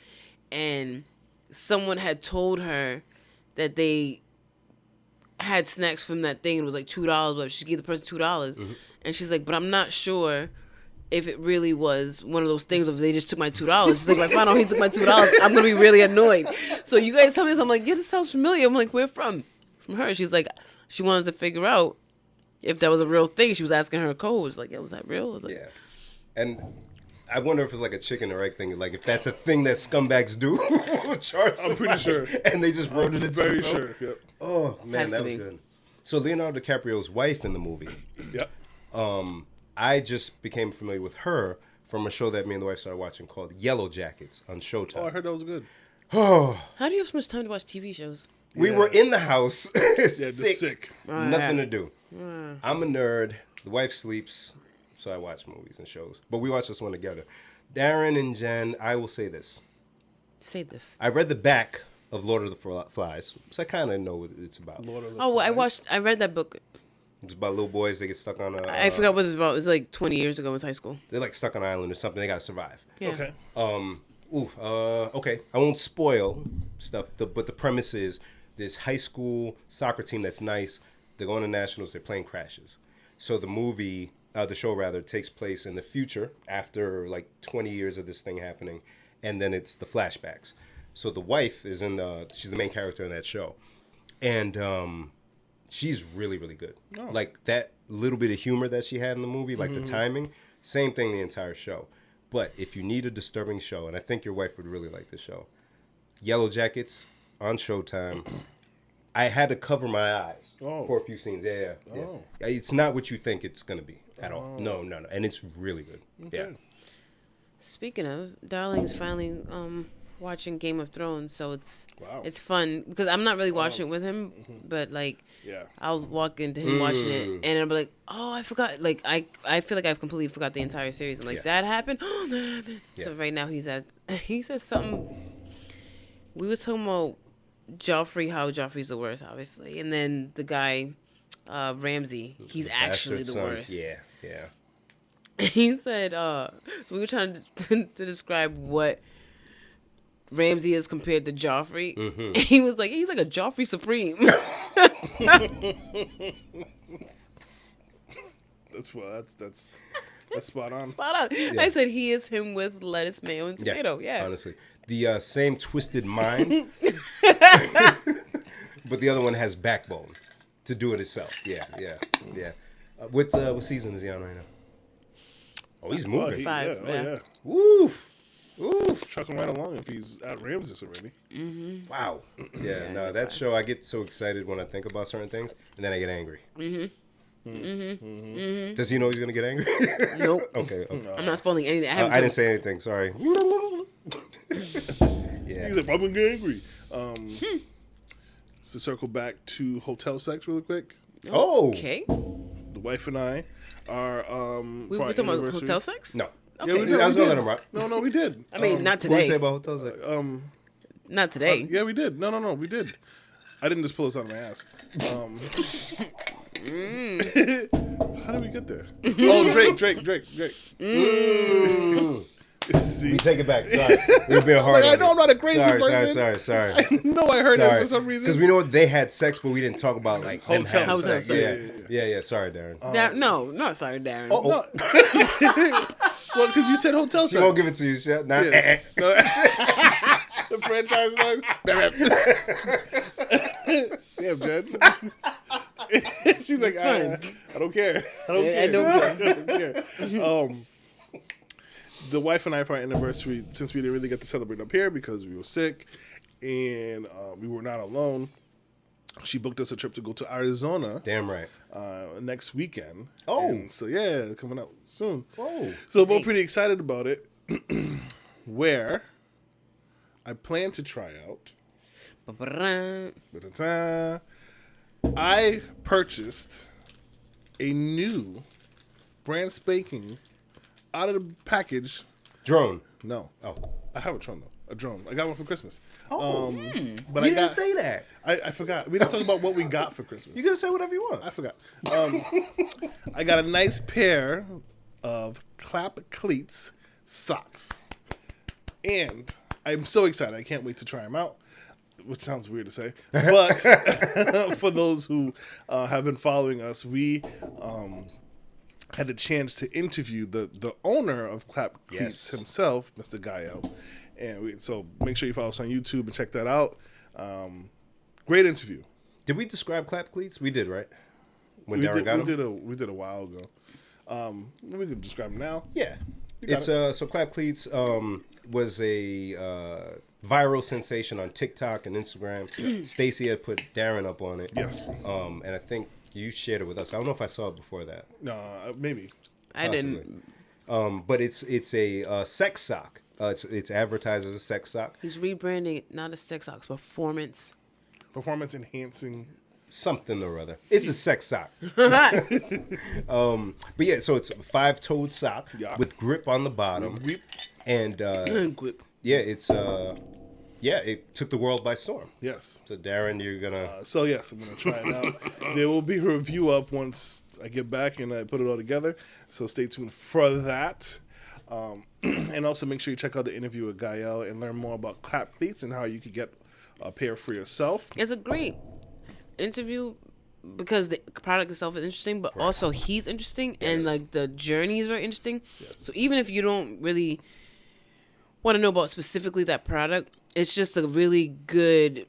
And someone had told her that they had snacks from that thing. It was like $2. But she gave the person $2, and she's like, "But I'm not sure if it really was one of those things, or if they just took my $2. She's like, if I find out he took my $2, I'm gonna be really annoyed. So you guys tell me this. I'm like, yeah, this sounds familiar. I'm like, where from? From her. She's like, she wanted to figure out if that was a real thing. She was asking her coach, like, was that real? I was like, Yeah. And I wonder if it's like a chicken or egg thing. Like if that's a thing that scumbags do. I'm pretty sure. And they just wrote it into Very the film. sure. Yep. Oh man, Has that to was be. good. So Leonardo DiCaprio's wife in the movie. Yep. I just became familiar with her from a show that me and the wife started watching called Yellow Jackets on Showtime. Oh, I heard that was good. how do you have so much time to watch TV shows? We were in the house, Just sick. nothing to do. I'm a nerd. The wife sleeps, so I watch movies and shows. But we watch this one together. Darren and Jen, I will say this. Say this. I read the back of Lord of the Flies, so I kind of know what it's about. Lord of the Oh, well, Flies. I read that book. It's about little boys. They get stuck on a. I forgot what it was about. It was like 20 years ago. It was high school. They're like stuck on an island or something. They gotta survive. Yeah. Okay. Okay. I won't spoil stuff, but the premise is this high school soccer team that's nice. They're going to nationals. Their plane crashes. So the show rather, takes place in the future after like 20 years of this thing happening, and then it's the flashbacks. So the wife is she's the main character in that show, and she's really, really good. Oh. Like that little bit of humor that she had in the movie, like the timing, same thing the entire show. But if you need a disturbing show, and I think your wife would really like this show, Yellow Jackets on Showtime. I had to cover my eyes for a few scenes. Yeah. Oh. It's not what you think it's going to be at all. No. And it's really good. Okay. Yeah. Speaking of, Darling's finally watching Game of Thrones, so it's Wow. it's fun because I'm not really watching it with him, but like Yeah. I'll walk into him watching it and I'll be like, oh, I forgot. Like I feel like I've completely forgot the entire series. I'm like, Yeah. that happened. Oh, that happened. Yeah. So right now he said something. We were talking about Joffrey, how Joffrey's the worst, obviously, and then the guy Ramsay, he's actually Bastard the son. worst. Yeah. He said, so we were trying to describe what Ramsay is compared to Joffrey. Mm-hmm. He was like, he's like a Joffrey Supreme. That's spot on. Spot on. Yeah. I said he is him with lettuce, mayo, and tomato. Yeah. Honestly. The same twisted mind, but the other one has backbone to do it itself. Yeah. What season is he on right now? Oh, he's moving. Five, Yeah. yeah. Oh, yeah. Woof. Trucking right along if he's at Ramses already. Wow. Yeah, that show, I get so excited when I think about certain things, and then I get angry. Does he know he's going to get angry? Nope. Okay. I'm not spoiling anything. I haven't I didn't say anything, sorry. Yeah. He's like, I'm gonna get angry. To circle back to hotel sex really quick. Oh. Okay. The wife and I are We for were our talking about anniversary- hotel sex? No. Okay. Yeah, we did. I was we going to did. let him rock. No, we did. I mean, not What do you say today. about hotels? Not today. Yeah, we did. No, we did. I didn't just pull this out of my ass. How did we get there? Oh, Drake. See, We take it back. Sorry. We've been hard. Like, I on know it. I'm not a crazy person. Sorry. I know I heard it for some reason. Because we know they had sex, but we didn't talk about like them Hotel having sex. sex. Yeah. Yeah. Sorry, Darren. No, not sorry, Darren. Oh. Well, because you said hotel She sex. won't give it to you, shit. Nah. Yeah. The franchise was damn, Jen. She's like, I don't care. I don't care. The wife and I, for our anniversary, since we didn't really get to celebrate up here because we were sick and we were not alone, she booked us a trip to go to Arizona Damn right. next weekend. Oh. And so yeah, coming out soon. Oh. So we're pretty excited about it. Where I plan to try out. Ba-ba-da. I purchased a new, brand spanking, out of the package. Drone. No, Oh. I have a drone though. A drone. I got one for Christmas. Oh, but you I didn't say that. I forgot. We didn't talk about what we got for Christmas. You can say whatever you want. I forgot. I got a nice pair of clap cleats socks, and I'm so excited. I can't wait to try them out. Which sounds weird to say, but for those who have been following us, we had a chance to interview the owner of Clap Cleats himself, Mr. Gael. And so make sure you follow us on YouTube and check that out. Great interview. Did we describe clap cleats? We did, right? When we Darren got them? We did a while ago. We can describe them now. Yeah. It's so clap cleats was a viral sensation on TikTok and Instagram. Stacy had put Darren up on it. Yes. And I think you shared it with us. I don't know if I saw it before that. No, maybe. I didn't. But it's a sex sock. It's advertised as a sex sock. He's rebranding it, not a sex sock, performance Enhancing. Something or other. It's a sex sock. But yeah, so it's a 5-toed sock with grip on the bottom. And grip. yeah, it's it took the world by storm. Yes. So Darren, you're gonna So yes, I'm gonna try it out. There will be a review up once I get back and I put it all together. So stay tuned for that. And also make sure you check out the interview with Gael and learn more about clap cleats and how you could get a pair for yourself. It's a great interview because the product itself is interesting, but also he's interesting and like the journey is very interesting. Yes. So even if you don't really want to know about specifically that product, it's just a really good.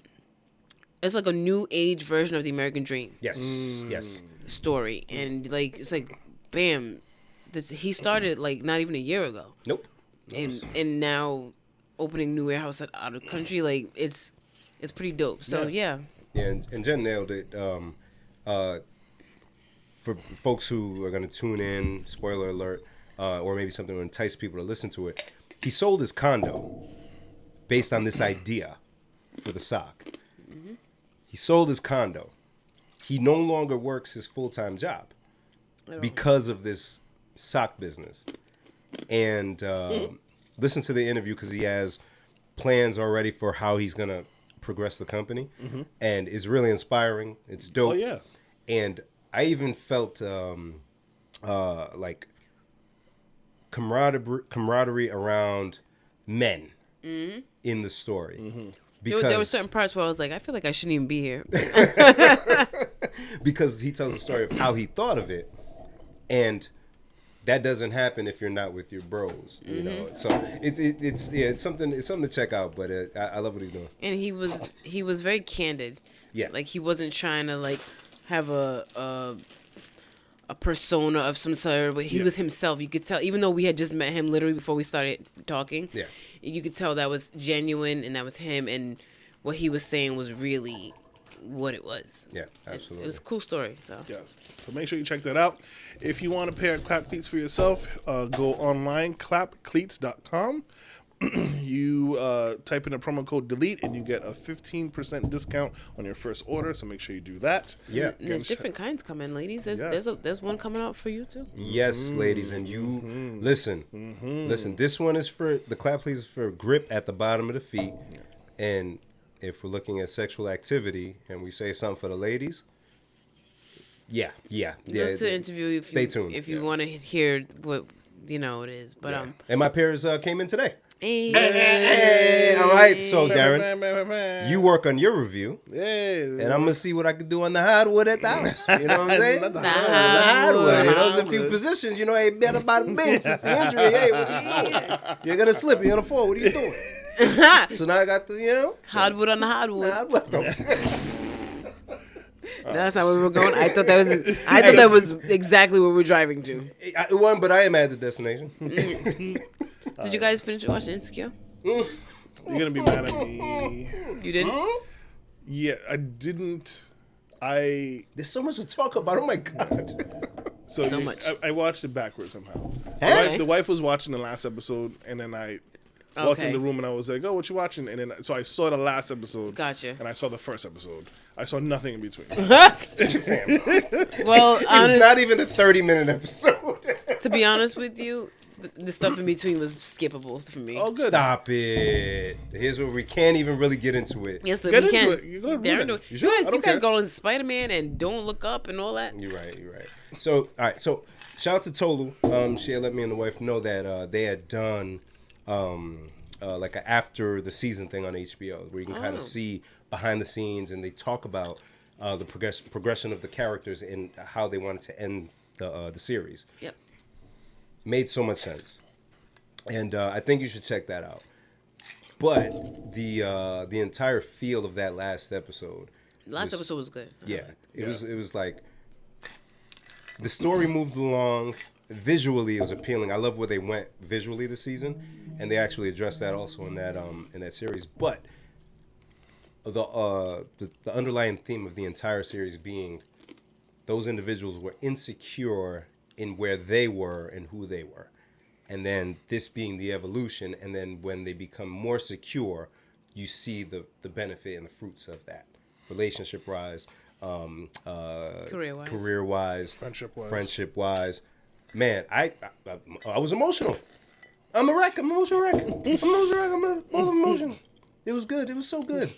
It's like a new age version of the American Dream. Yes. Yes. Story, and like it's like, bam, he started like not even a year ago. Nope. And now opening new warehouse out of country, like it's pretty dope. So yeah. Yeah, and Jen nailed it. For folks who are going to tune in, spoiler alert, or maybe something to entice people to listen to it, he sold his condo based on this idea for the sock. Mm-hmm. He sold his condo. He no longer works his full-time job because of this sock business. And listen to the interview because he has plans already for how he's going to progress the company, and it's really inspiring. It's dope. Oh yeah. And I even felt like camaraderie around men in the story. Because there were certain parts where I was like, I feel like I shouldn't even be here. Because he tells the story of how he thought of it, and that doesn't happen if you're not with your bros, you know. So it's something to check out. But I love what he's doing. And he was very candid. Yeah, like he wasn't trying to like have a persona of some sort, but he was himself. You could tell, even though we had just met him literally before we started talking. Yeah, you could tell that was genuine and that was him, and what he was saying was really what it was. Yeah, absolutely. It was a cool story. So yes. So make sure you check that out. If you want a pair of clap cleats for yourself, go online, clapcleats.com. You type in a promo code DELETE and you get a 15% discount on your first order. So make sure you do that. Yeah, and there's different kinds coming, ladies. There's one coming out for you too. Yes, ladies, and you listen. Listen, this one is for the clap cleats for grip at the bottom of the feet, and if we're looking at sexual activity and we say something for the ladies, yeah. Listen to the interview. Stay tuned if you want to hear what it is. But and my pairs came in today. Hey. All right. So Darren, you work on your review, and I'm gonna see what I can do on the hardwood at the house. You know what I'm saying? the hardwood. You know, there's a few positions. You know, hey, better about the bench since the injury. Hey, what are you doing? You're gonna slip. You're gonna fall. What are you doing? So now I got the hardwood on the hardwood. That's how we were going. I thought that was exactly where we're driving to. It wasn't, but I am at the destination. Did you guys finish watching Insecure? You're gonna be mad at me. You didn't? Yeah, I didn't. There's so much to talk about. Oh my god. So much. I watched it backwards somehow. Hey. The wife was watching the last episode, and then I walked in the room and I was like, "Oh, what you watching?" And then so I saw the last episode. Gotcha. And I saw the first episode. I saw nothing in between. Well, it's not even a 30-minute episode. To be honest with you, The stuff in between was skippable for me. Oh, good. Stop it. Here's where we can't even really get into it. Yes, so Get we into can. it. You go Darren, ruin it. you sure? I guys, don't you guys care. go on Spiderman and Don't Look Up and all that. You're right. So, all right. So, shout out to Tolu. She had let me and the wife know that they had done like a after the season thing on HBO, where you can kind of see behind the scenes, and they talk about the progression of the characters and how they wanted to end the series. Yep. Made so much sense, and I think you should check that out. But the entire feel of that last episode. Last episode was good. Yeah, it was like the story moved along. Visually, it was appealing. I love where they went visually this season, and they actually addressed that also in that series. But the underlying theme of the entire series being those individuals were insecure in where they were and who they were, and then this being the evolution, and then when they become more secure, you see the benefit and the fruits of that, relationship wise, career wise, friendship wise. Man, I was emotional. I'm a wreck. I'm an emotional wreck. I'm full of emotion. It was good. It was so good.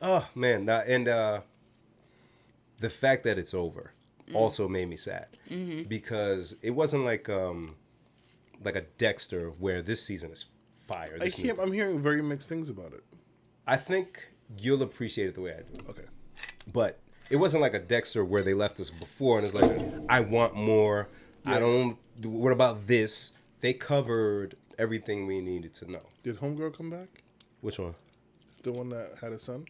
Oh man, and the fact that it's over also made me sad because it wasn't like a Dexter where this season is fire. I'm hearing very mixed things about it. I think you'll appreciate it the way I do. Okay. But it wasn't like a Dexter where they left us before and it's like, I want more. Yeah. What about this? They covered everything we needed to know. Did Homegirl come back? Which one? The one that had a son?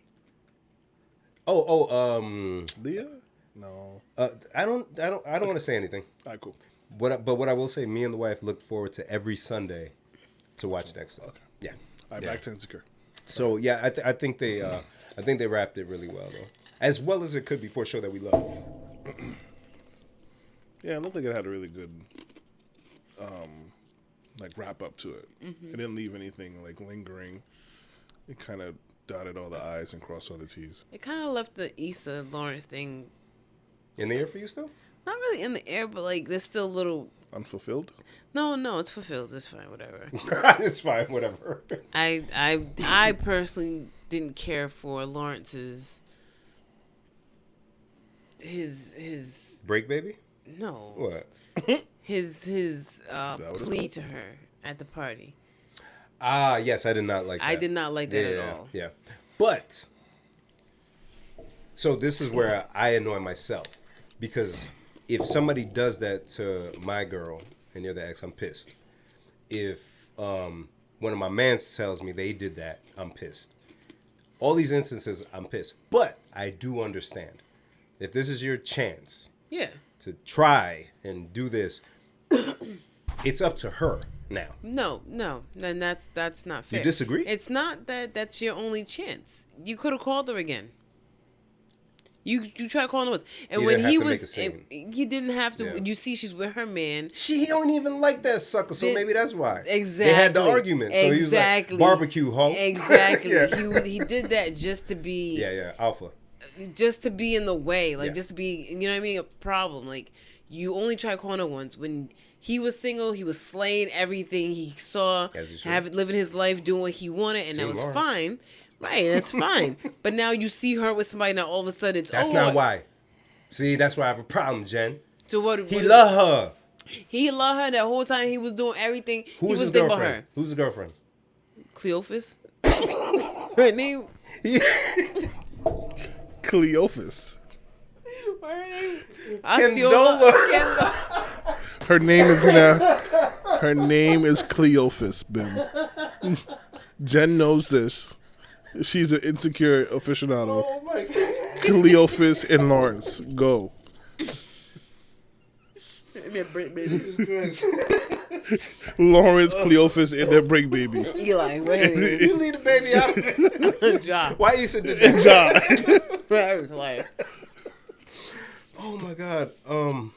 Leah? No. I don't want to say anything. All right, cool. But what I will say, me and the wife look forward to every Sunday to watch Dexter. Okay. Yeah. All right, back to Insecure. So yeah, I think they wrapped it really well though, as well as it could be for a show that we love. Yeah, it looked like it had a really good, wrap up to it. Mm-hmm. It didn't leave anything lingering. It kind of dotted all the I's and crossed all the T's. It kind of left the Issa Lawrence thing in the air for you still. Not really in the air, but there's still little unfulfilled. No, it's fulfilled. It's fine, whatever. It's fine, whatever. I personally didn't care for Lawrence's his break baby. No. What? His plea to her at the party. Ah, yes, I did not like that. I did not like that at all. Yeah. But so this is where I annoy myself, because if somebody does that to my girl and you're the ex, I'm pissed. If one of my mans tells me they did that, I'm pissed. All these instances, I'm pissed. But I do understand. If this is your chance to try and do this, it's up to her now. No, then that's not fair. You disagree? It's not that's your only chance. You could have called her again. You tried calling her once, and when he didn't have to. Yeah. You see, she's with her man. He don't even like that sucker, so maybe that's why. Exactly. They had the argument, so he was like, barbecue, hoe. Exactly. Yeah. He did that just to be. Yeah, alpha. Just to be in the way, just to be, you know what I mean, a problem. You only tried calling her once. When he was single, he was slaying everything he saw, living his life, doing what he wanted, and that was fine. Right, that's fine. But now you see her with somebody, now all of a sudden it's That's not why. See, that's why I have a problem, Jen. So what? He loved her. He loved her that whole time. He was doing everything. Who's his girlfriend? Who's the girlfriend? Cleophus. Her name? Cleophus. Her name? Kendola. Her name is now. Her name is Cleophus, Bim. Jen knows this. She's an insecure aficionado. Oh my God. Cleophus and Lawrence, go. Lawrence, Cleophus, and their break baby. Eli, wait. You leave the baby out of it. Ja. Why you said that? Ja. That was hilarious. Oh my God. What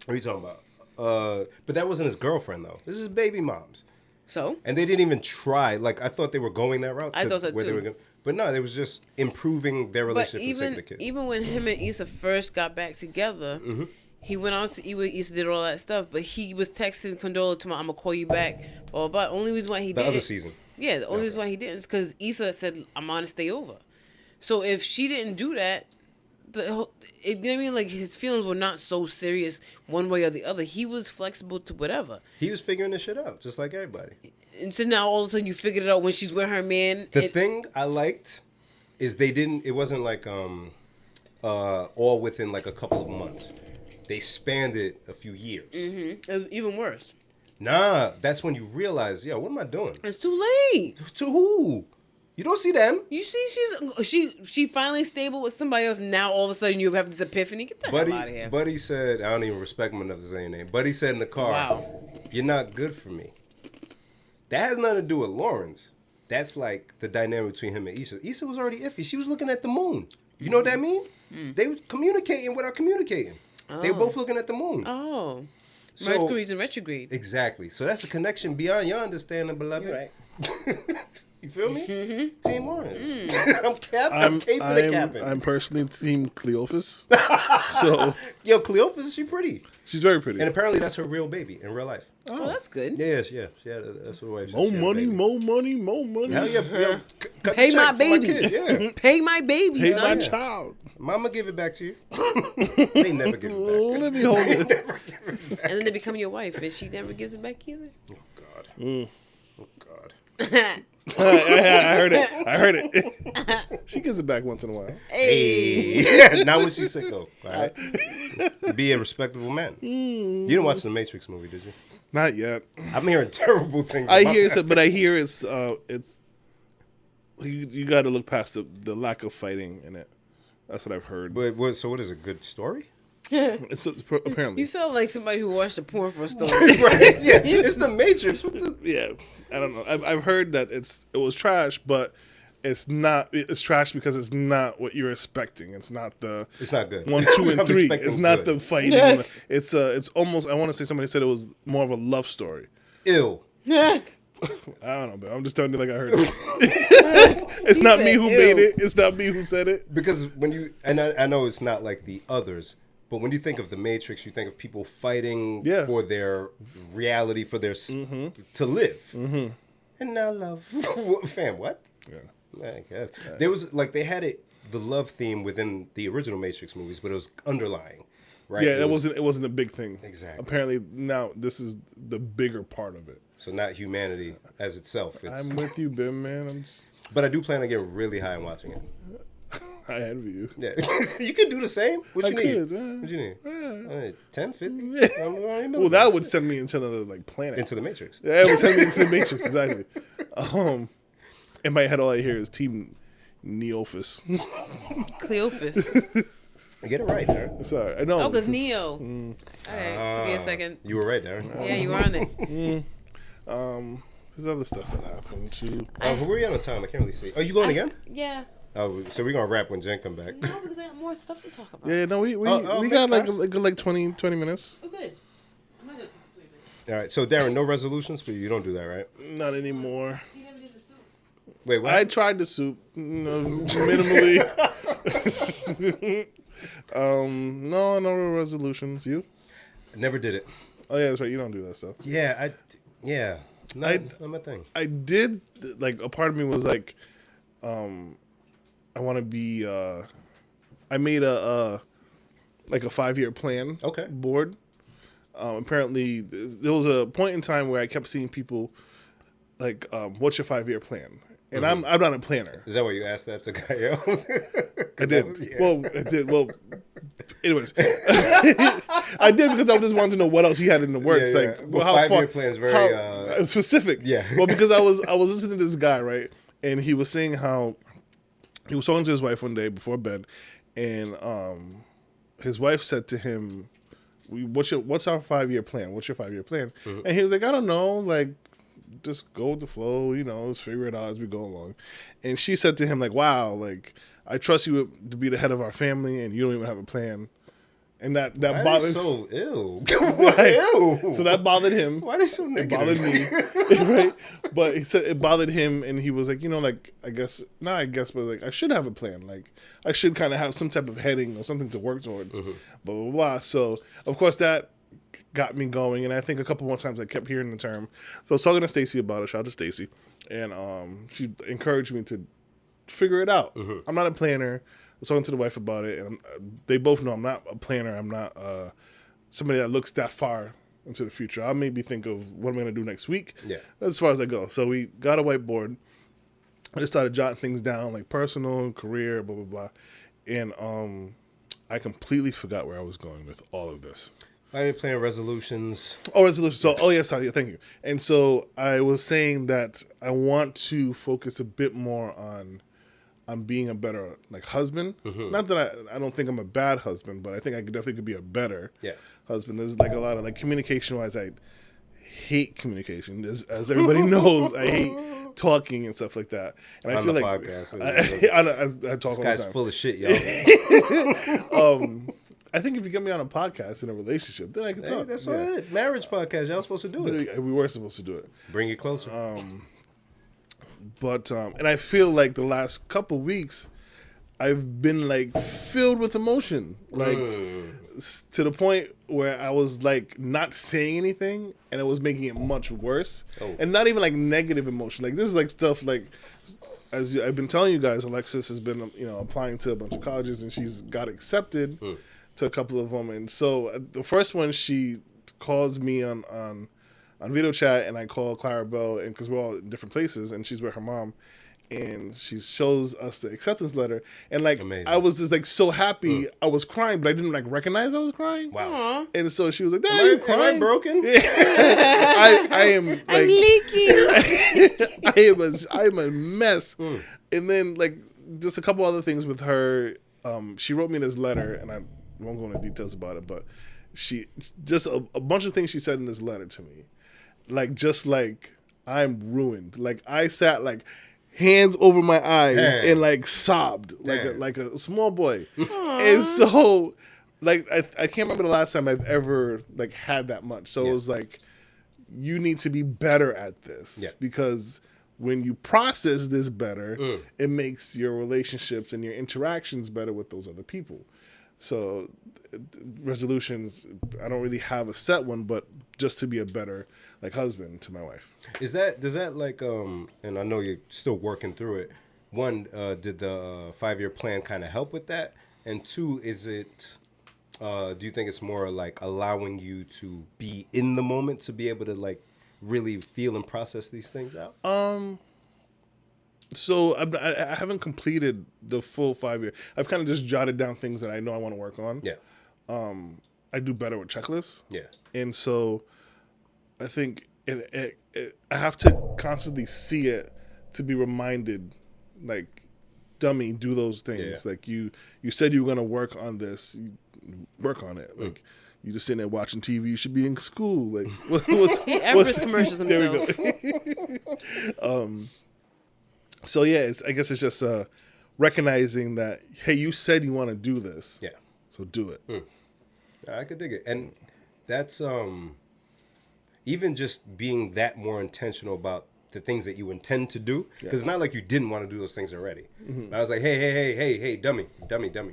are you talking about? But that wasn't his girlfriend though. This is his baby mom's. So? And they didn't even try. I thought they were going that route. I thought so too. But no, it was just improving their relationship for the sake of the kid. Even when him and Issa first got back together, He went out to eat with Issa, did all that stuff, but he was texting Condola to my, I'm gonna call you back. But only reason why he The didn't. other season. Yeah, the only reason why he didn't is because Issa said, I'm gonna stay over. So if she didn't do that, you know what I mean? Like, his feelings were not so serious one way or the other. He was flexible to whatever. He was figuring this shit out, just like everybody. And so now all of a sudden you figured it out when she's with her man. The thing I liked is it wasn't like all within like a couple of months. They spanned it a few years. Mm-hmm. It was even worse. Nah, that's when you realize, yo, what am I doing? It's too late. To who? You don't see them. You see, she finally stable with somebody else. Now all of a sudden you have this epiphany. Get the hell out of here. Buddy said, I don't even respect him enough to say your name. Buddy said in the car, wow, you're not good for me. That has nothing to do with Lawrence. That's like the dynamic between him and Issa. Issa was already iffy. She was looking at the moon. You know what that mean? They were communicating without communicating. Oh. They were both looking at the moon. Oh. So, Mercury's in retrograde. Exactly. So that's a connection beyond your understanding, beloved. You're right. You feel me? Mm-hmm. Team Lawrence. I'm caping the captain. I'm personally team Cleophus. So yo, Cleophus, she's pretty. She's very pretty. And apparently that's her real baby in real life. Oh, that's good. Yeah. That's what wife said. More money. Hell yeah. Yo, cut Pay the check my for baby. kid, yeah. Pay my baby, Pay son. my child. Mama give it back to you. They never give it back. Let me hold it. And then they become your wife, and she never gives it back either. Oh, God. Oh, God. I heard it. She gives it back once in a while. Hey. Not when she's sick, though. All right? Be a respectable man. You didn't watch the Matrix movie, did you? Not yet. I'm hearing terrible things I about hear that. it, but I hear it's you got to look past the lack of fighting in it. That's what I've heard. But so what is a good story? It's apparently. You sound like somebody who watched a porn for a story. Right? Yeah, it's the Matrix. What the? Yeah, I don't know. I've heard that it was trash, but it's not. It's trash because it's not what you're expecting. It's not It's not good. 1, 2, and I'm 3. expecting It's not good. the fighting. It's almost. I want to say somebody said it was more of a love story. Ill. I don't know, but I'm just telling you like I heard it. It's not me who made it. It's not me who said it. Because when you I know it's not like the others, but when you think of the Matrix, you think of people fighting for their reality, for their to live. Mm-hmm. And now love, fam. What? Yeah, I guess there was like they had the love theme within the original Matrix movies, but it was underlying, right? Yeah, it wasn't a big thing. Exactly. Apparently now this is the bigger part of it. So not humanity as itself. I'm with you, Ben, man. But I do plan on getting really high and watching it. I envy you. Yeah, you could do the same. What you need? Could, What you need? Yeah. 10, 50? Yeah. Well, that would send me into another planet. Into the Matrix. Yeah, it would send me into the Matrix, exactly. In my head, all I hear is Team Neophus. Cleophus. Get it right, Darren. Sorry, I know. Oh, because Neo. All right, took me a second. You were right, Darren. Yeah, you were on it. There's other stuff that happened too. Who were you on the time? I can't really see. Oh, you going again? Yeah. Oh, so we're gonna wrap when Jen come back. No, because I got more stuff to talk about. Yeah, no, we make got fast. like 20 minutes. Oh, good. I'm not gonna wait a minute. All right, so Darren, no resolutions for you. You don't do that, right? Not anymore. You gotta do the soup. Wait, what? I tried the soup, minimally. No resolutions. You? Never did it. Oh yeah, that's right. You don't do that stuff. Yeah, not my thing. I did, like, a part of me was like, I want to be, I made a 5-year plan board. Apparently, there was a point in time where I kept seeing people, like, what's your 5-year plan? And I'm not a planner. Is that what you asked that to Gaio? I did. Well, I did. Well, anyways, I did because I just wanted to know what else he had in the works. Yeah. Like, Well, how 5-year plan is very specific. Yeah. Well, because I was listening to this guy, right, and he was saying how he was talking to his wife one day before bed, and his wife said to him, "What's our 5-year plan? What's your 5-year plan?" Mm-hmm. And he was like, "I don't know, like, just go with the flow, let's figure it out as we go along." And she said to him, like, "Wow, like, I trust you to be the head of our family, and you don't even have a plan. And that Why bothered. they so ill? Right. Ew. So that bothered him. Why they so It negative? bothered me, right? But he said it bothered him, and he was like, like I guess, but like I should have a plan. Like I should kind of have some type of heading or something to work towards. Blah blah blah. So of course that got me going, and I think a couple more times I kept hearing the term. So I was talking to Stacy about it. Shout out to Stacy, and she encouraged me to figure it out. I'm not a planner. I was talking to the wife about it, and they both know I'm not a planner. I'm not somebody that looks that far into the future. I'll maybe think of what I'm going to do next week. Yeah. That's as far as I go. So we got a whiteboard. I just started jotting things down, like personal, career, blah, blah, blah. And I completely forgot where I was going with all of this. Why are you playing resolutions? Oh, resolution. So, yeah, sorry. Thank you. And so I was saying that I want to focus a bit more on being a better husband. Not that I don't think I'm a bad husband, but I think I definitely could be a better husband. There's like a lot of communication wise. I hate communication, as everybody knows. I hate talking and stuff like that. And On I feel the like podcast, I talk this all guy's the time. full of shit, y'all. I think if you get me on a podcast in a relationship, then I can Hey, talk. that's right. Marriage podcast. Y'all supposed to do it. We were supposed to do it. Bring it closer. But and I feel like the last couple weeks I've been filled with emotion, to the point where I was not saying anything, and it was making it much worse. And not even negative emotion. This is stuff as I've been telling you guys, Alexis has been applying to a bunch of colleges, and she's got accepted to a couple of them. And so the first one, she calls me on video chat, and I call Clarabelle, and because we're all in different places, and she's with her mom, and she shows us the acceptance letter, and Amazing. I was just so happy, I was crying, but I didn't recognize I was crying. Wow. And so she was like, "Are you crying? Am I broken? I am I'm leaking. I am a mess." And then just a couple other things with her. She wrote me this letter, and I won't go into details about it, but she just a bunch of things she said in this letter to me. I'm ruined. I sat hands over my eyes. Damn. And sobbed Damn. like a small boy. And so I can't remember the last time I've ever had that much. So it was you need to be better at this. Yeah. Because when you process this better, it makes your relationships and your interactions better with those other people. So resolutions, I don't really have a set one, but just to be a better husband to my wife. Does that and I know you're still working through it. One, did the 5-year plan kind of help with that? And two, is it do you think it's more allowing you to be in the moment to be able to really feel and process these things out? So I haven't completed the full 5-year. I've kind of just jotted down things that I know I want to work on. Yeah. I do better with checklists. Yeah. And so I think I have to constantly see it to be reminded, dummy, do those things. Yeah. You said you were going to work on this. You work on it. You just sitting there watching TV. You should be in school. He Everest commercials himself. There we go. So yeah, I guess it's just recognizing that, hey, you said you want to do this. Yeah. So do it. I could dig it. And that's even just being that more intentional about the things that you intend to do. Because it's not like you didn't want to do those things already. I was like, hey, dummy,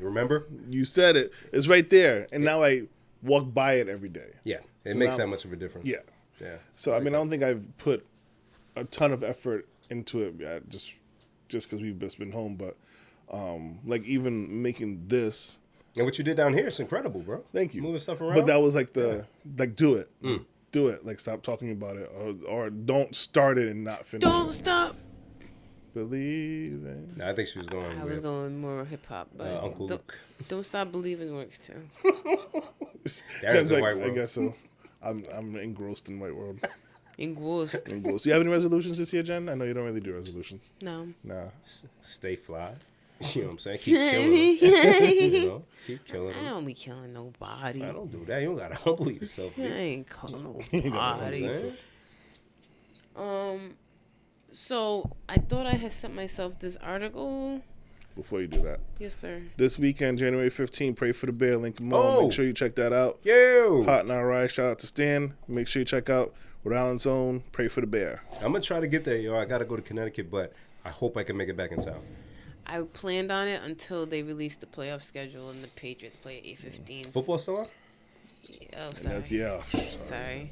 remember? You said it. It's right there. And now I walk by it every day. Yeah. It So makes now- that much of a difference. Yeah. Yeah. So, I don't think I've put a ton of effort into it just because we've just been home. But, even making this. And what you did down here is incredible, bro. Thank you. Moving stuff around. But that was do it. Do it. Stop talking about it. Or don't start it and not finish Don't it. stop. Believing. I think she was going I with was going more hip hop, but Uncle Luke. don't stop believing works too. Darren's a white I world. guess so. I'm engrossed in white world. Engrossed. Engrossed. You have any resolutions this year, Jen? I know you don't really do resolutions. No. Nah. Stay fly. You know what I'm saying? Keep killing them. Keep killing I them. don't be killing nobody. I don't do that. You don't gotta humble yourself. I Dude. ain't killing You know what I'm nobody. saying? So I thought I had sent myself this article before you do that. Yes, sir. This weekend, January 15th, Pray for the Bear, Lincoln Mall. Oh. Make sure you check that out. Yo! Hot Now Rise. Shout out to Stan. Make sure you check out Rhode Island's own Pray for the Bear. I'm going to try to get there, yo. I got to go to Connecticut, but I hope I can make it back in town. I planned on it until they released the playoff schedule and the Patriots play at 8:15. Football still on? Oh, And sorry. that's, Sorry.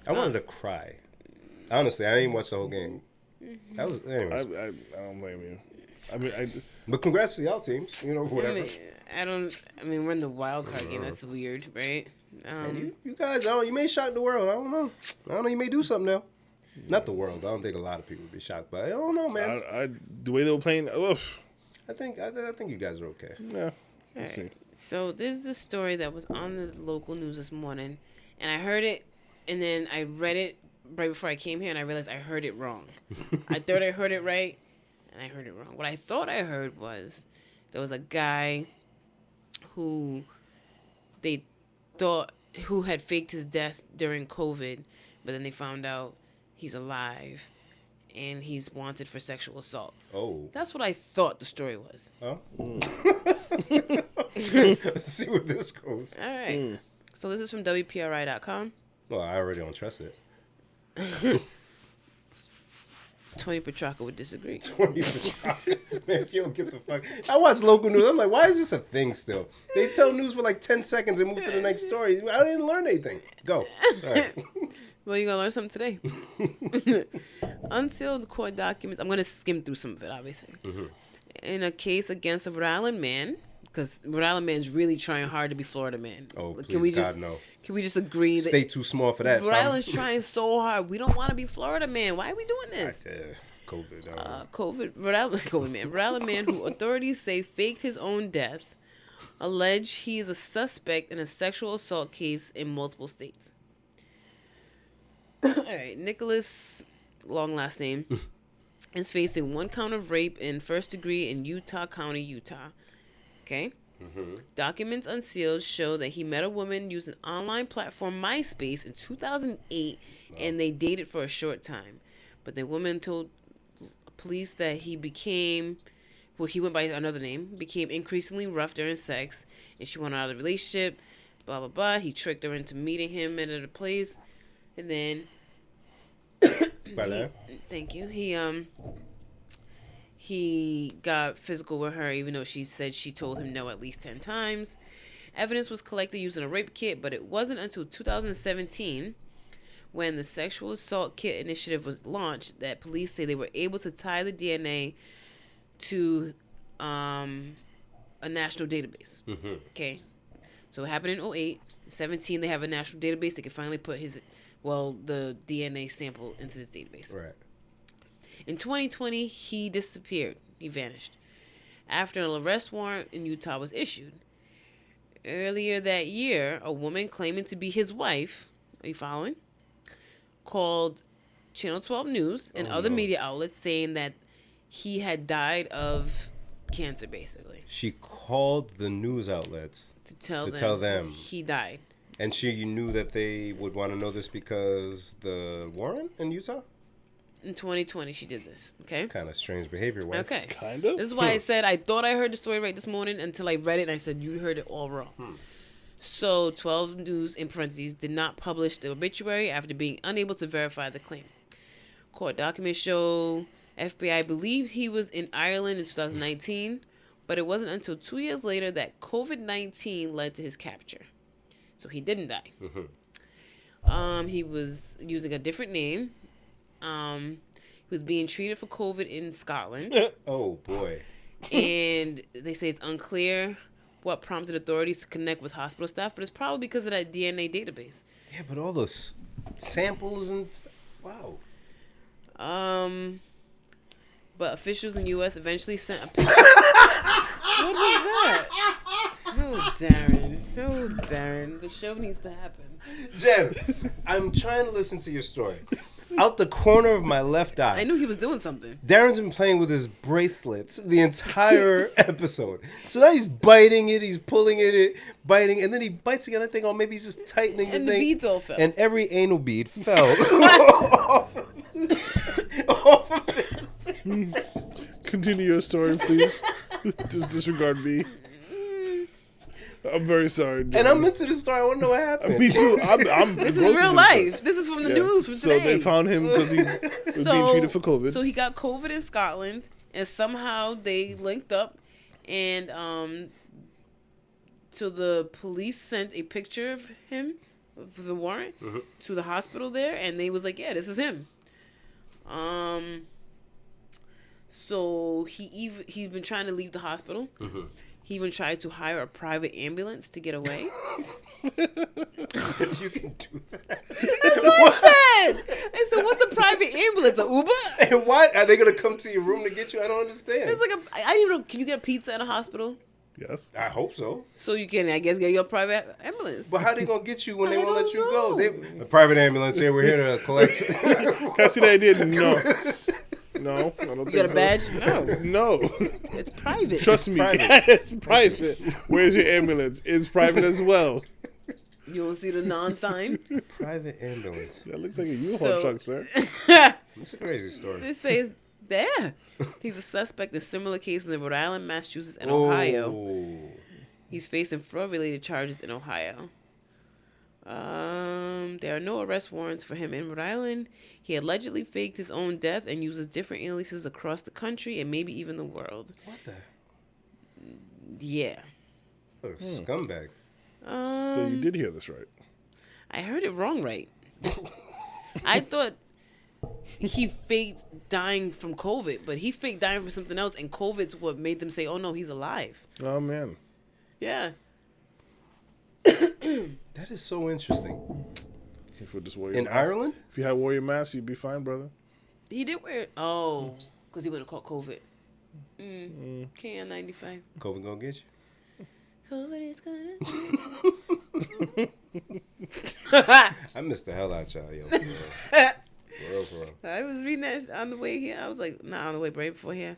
I wanted to cry. Honestly, I didn't watch the whole game. That was, anyways. I don't blame you. I mean, But congrats to y'all teams. You know, whatever. I mean, we're in the wild card game. That's weird, right? And you guys, you may shock the world. I don't know. You may do something now. Not the world. I don't think a lot of people would be shocked, but I don't know, man. the way they were playing, I think you guys are okay. yeah. We'll All see. right. So this is a story that was on the local news this morning, and I heard it, and then I read it right before I came here, and I realized I heard it wrong. I thought I heard it right, and I heard it wrong. What I thought I heard was there was a guy who they thought who had faked his death during COVID, but then they found out he's alive, and he's wanted for sexual assault. Oh. That's what I thought the story was. Oh. Let's see where this goes. All right. So this is from WPRI.com. Well, I already don't trust it. 20 Petrarca would disagree. 20 Petrarca. Man, if you don't get the fuck. I watch local news. I'm like, why is this a thing still? They tell news for like 10 seconds and move to the next story. I didn't learn anything. Go. Sorry. Well, you're going to learn something today. Unsealed court documents. I'm going to skim through some of it, obviously. Mm-hmm. In a case against a Rhode Island man, because Rhode Island man is really trying hard to be Florida man. Oh, please, God, no. Can we just agree that State too small for that. Rhode Island's trying so hard? We don't want to be Florida man. Why are we doing this? COVID. Rhode Island man who authorities say faked his own death, allege he is a suspect in a sexual assault case in multiple states. All right, Nicholas, long last name, is facing 1 count of rape in first degree in Utah County, Utah. Okay? Mm-hmm. Documents unsealed show that he met a woman using online platform MySpace in 2008, and they dated for a short time. But the woman told police that he went by another name, became increasingly rough during sex, and she wanted out of the relationship, blah, blah, blah. He tricked her into meeting him at a place, and then... Thank you. He got physical with her, even though she said she told him no at least 10 times. Evidence was collected using a rape kit, but it wasn't until 2017, when the Sexual Assault Kit Initiative was launched, that police say they were able to tie the DNA to a national database. Mm-hmm. Okay. So it happened in 2008. 2017, they have a national database. They can finally put the DNA sample into this database. Right. In 2020, he disappeared. He vanished. After an arrest warrant in Utah was issued. Earlier that year, a woman claiming to be his wife, are you following? Called Channel 12 News and other media outlets saying that he had died of cancer, basically. She called the news outlets to tell them he died. And she knew that they would want to know this because the warrant in Utah? In 2020, she did this. Okay. Kind of strange behavior, wife. Okay. Kind of. This is why I said I thought I heard the story right this morning until I read it and I said you heard it all wrong. So 12 News, in parentheses, did not publish the obituary after being unable to verify the claim. Court documents show FBI believed he was in Ireland in 2019, but it wasn't until 2 years later that COVID-19 led to his capture. So he didn't die. Mm-hmm. He was using a different name. He was being treated for COVID in Scotland. Oh, boy. And they say it's unclear what prompted authorities to connect with hospital staff, but it's probably because of that DNA database. Yeah, but all those samples and... Wow. But officials in the U.S. eventually sent a picture. What was that? No, Darren. The show needs to happen. Jen, I'm trying to listen to your story. Out the corner of my left eye. I knew he was doing something. Darren's been playing with his bracelets the entire episode. So now he's biting it, he's pulling it, biting, and then he bites again. I think, maybe he's just tightening the thing. And the beads all fell. And every anal bead fell off of it. Continue your story, please. Just disregard me. I'm very sorry. Dude. And I'm into the story. I want to know what happened. Me too. This is real life. This is from the news from so today. they found him because he was being treated for COVID. So he got COVID in Scotland, and somehow they linked up, and so the police sent a picture of him, of the warrant, to the hospital there, and they was like, yeah, this is him. So he's been trying to leave the hospital. He even tried to hire a private ambulance to get away. You can do that. That's what I said. I said, what's a private ambulance? An Uber? And why are they gonna come to your room to get you? I don't understand. It's like I didn't even know. Can you get a pizza in a hospital? Yes. I hope so. So you can, I guess, get your private ambulance. But how they gonna get you when they I won't let don't you go? know. A private ambulance here. We're here to collect. Can I see the idea? No. No, I don't think You got a so. badge? No. No. It's private. Trust me. private. It's private. Where's your ambulance? It's private as well. You don't see the non-sign? Private ambulance. That looks like a U-Haul truck, sir. That's a crazy story. They say, there. He's a suspect in similar cases in Rhode Island, Massachusetts, and Ohio. Oh. He's facing fraud-related charges in Ohio. There are no arrest warrants for him in Rhode Island. He allegedly faked his own death and uses different aliases across the country and maybe even the world. What the? Yeah. What a scumbag. So you did hear this right. I heard it wrong, right? I thought he faked dying from COVID, but he faked dying from something else, and COVID's what made them say, oh no, he's alive. Oh, man. Yeah. That is so interesting. If, this warrior In mask. Ireland? If you had warrior mask, you'd be fine, brother. He did wear it. Oh, because he would have caught COVID. KN95. COVID gonna get you? COVID is gonna I missed the hell out y'all, yo. For real, for real. I was reading that on the way here. I was like, not on the way, but right before here.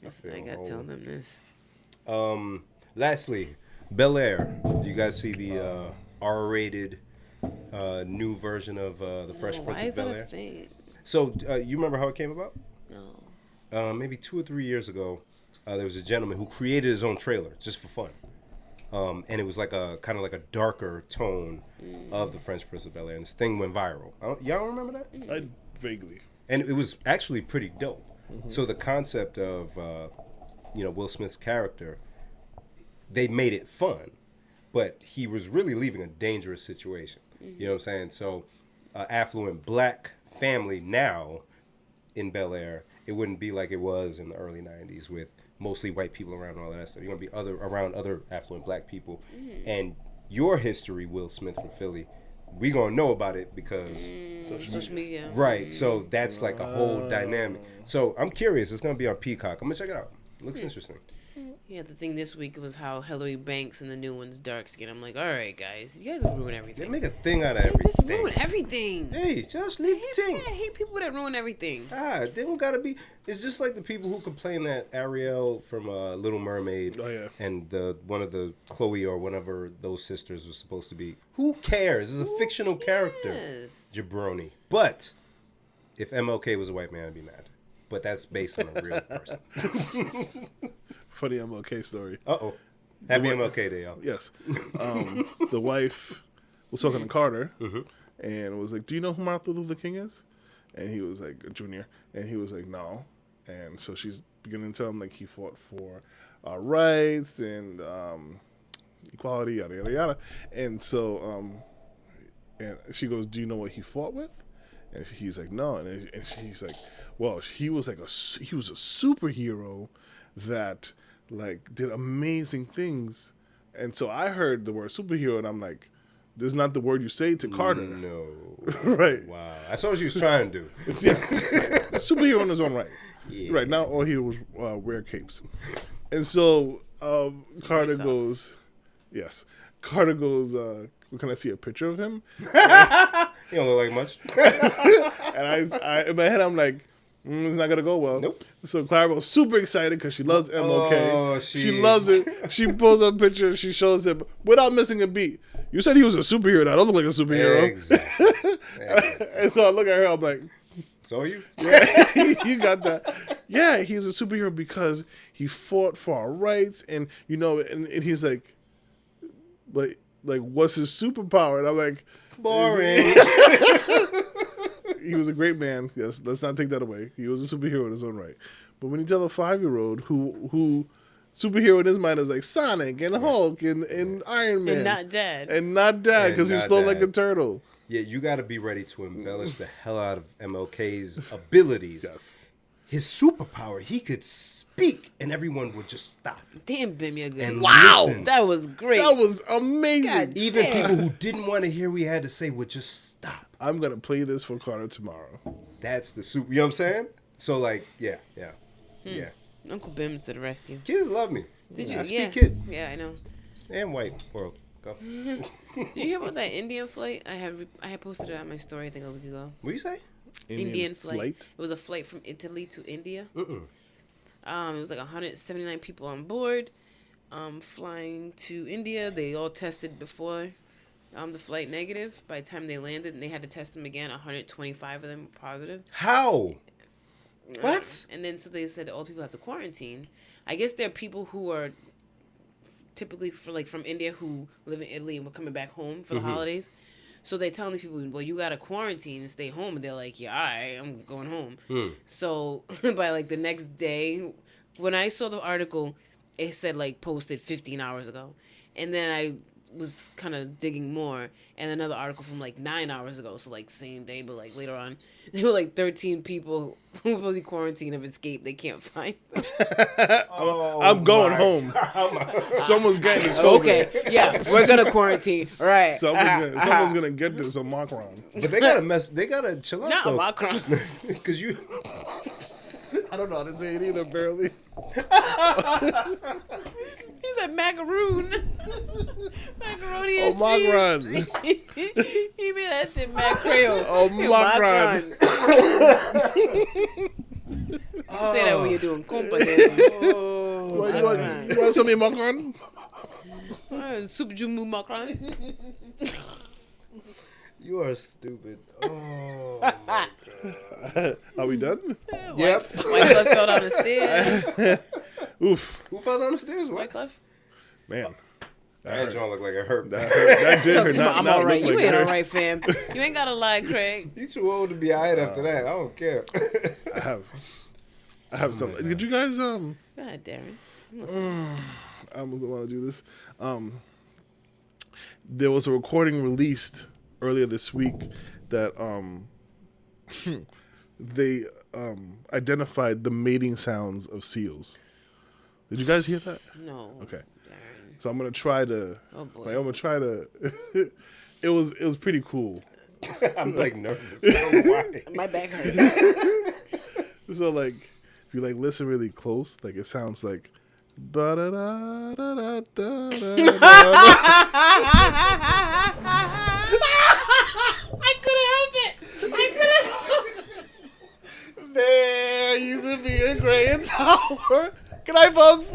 feel I got to old. tell them this. Lastly, Bel Air. Do you guys see the R-rated new version of the Fresh Prince Why of is that Bel a Air? thing? So you remember how it came about? No. Maybe 2 or 3 years ago, there was a gentleman who created his own trailer just for fun. And it was like a kind of like a darker tone of the Fresh Prince of Bel Air. And this thing went viral. Y'all remember that? I vaguely. And it was actually pretty dope. So the concept of Will Smith's character, they made it fun, but he was really leaving a dangerous situation. You know what I'm saying? So affluent black family now in Bel Air, it wouldn't be like it was in the early 90s with mostly white people around and all that stuff. You're going to be around other affluent black people. And your history, Will Smith from Philly, we going to know about it because... Social media. Right, so that's like a whole dynamic. So I'm curious. It's going to be on Peacock. I'm going to check it out. It looks interesting. Yeah, the thing this week was how Hillary Banks and the new one's dark skin. I'm like, all right, guys, you guys have ruined They everything. make a thing out of They just everything. ruin everything. Hey, just leave the thing. I hate people that ruin everything. They don't gotta be. It's just like the people who complain that Ariel from Little Mermaid and one of the Chloe or whatever those sisters was supposed to be. Who cares? It's a fictional character. Jabroni. But if MLK was a white man, I'd be mad. But that's based on a real person. Funny MLK story. Uh-oh. Happy MLK Day, y'all. Yes. The wife was talking to Carter and was like, do you know who Martin Luther King is? And he was like, a junior. And he was like, no. And so she's beginning to tell him, like, he fought for rights and equality, yada, yada, yada. And so and she goes, do you know what he fought with? And he's like, no. And she's like, well, he was a superhero that like did amazing things. And so I heard the word superhero and I'm like, this is not the word you say to Carter. No. Right. Wow. That's what she was trying to do. Yes. Superhero in his own right. Yeah. Right. Now all he was wear capes. And so Carter goes, yes. Carter goes, can I see a picture of him? He don't look like much. And I in my head I'm like, it's not gonna go well. Nope. So Clara was super excited because she loves MLK. Oh, she loves it. She pulls up a picture. She shows him without missing a beat. You said he was a superhero. I don't look like a superhero. Exactly. And so I look at her. I'm like, So are you? yeah, you got that. Yeah, he's a superhero because he fought for our rights, and and he's like, what's his superpower? And I'm like, Boring. he was a great man. Yes, let's not take that away. He was a superhero in his own right. But when you tell a 5-year-old who superhero in his mind is like Sonic and Hulk and Iron Man, And not dad. because he's not slow like a dad. turtle. Yeah, you got to be ready to embellish the hell out of MLK's abilities. Yes. His superpower, he could speak and everyone would just stop. Damn, Bim, you're good. And Wow. listen. That was great. That was amazing. God. Even Damn. people who didn't want to hear what we had to say would just stop. I'm gonna play this for Carter tomorrow. That's the super. You know what I'm saying? So like, yeah. Uncle Bim's to the rescue. Kids love me. Did you? I Yeah. speak kid Yeah, I know. and white world. Go. Did you hear about that Indian flight? I had posted it on my story, I think, a week ago. What you say? Indian flight. It was a flight from Italy to India. Mm-mm. It was like 179 people on board, flying to India. They all tested before the flight negative. By the time they landed, and they had to test them again, 125 of them were positive. How? What? And then so they said all people have to quarantine. I guess there are people who are typically from India who live in Italy and were coming back home for the holidays. So they're telling these people, well, you got to quarantine and stay home. And they're like, yeah, all right, I'm going home. So by like the next day, when I saw the article, it said like posted 15 hours ago. And then I was kind of digging more. And another article from like 9 hours ago. So like same day, but like later on, there were like 13 people who really quarantined have escaped. They can't find them. I'm going home. Someone's getting this COVID. Okay, yeah, we're going to quarantine. All right. Someone's gonna get this on Macron. But they gotta chill out Not though. Macron. Because you. I don't know how to say it either, barely. He said macaroon. Macaroni Oh, and Macron. cheese. He made that shit mackerel. Oh, Macron. Say that when you're doing compa dances. You want some Macron? Super Jumbo Macron. You are stupid. Oh my god. Are we done? Yep. Wyclef fell down the stairs. Oof, Who fell down the stairs? What? Wyclef? man. That joint look like it hurt. That did hurt. I'm Not all right. look You like ain't it all hurt. right, fam. You ain't got to lie, Craig. You too old to be alright after that. I don't care. I have something. Did you guys Go ahead, Darren. I'm gonna want to do this. There was a recording released earlier this week that they identified the mating sounds of seals. Did you guys hear that? No. Okay. Darren. So I'm gonna try to. Oh, boy. Like, I'm gonna try to. It was pretty cool. I'm like nervous. I don't know why. My back hurt. So like, if you like listen really close, like it sounds like. There used to be a Grand Tower. Good night, folks.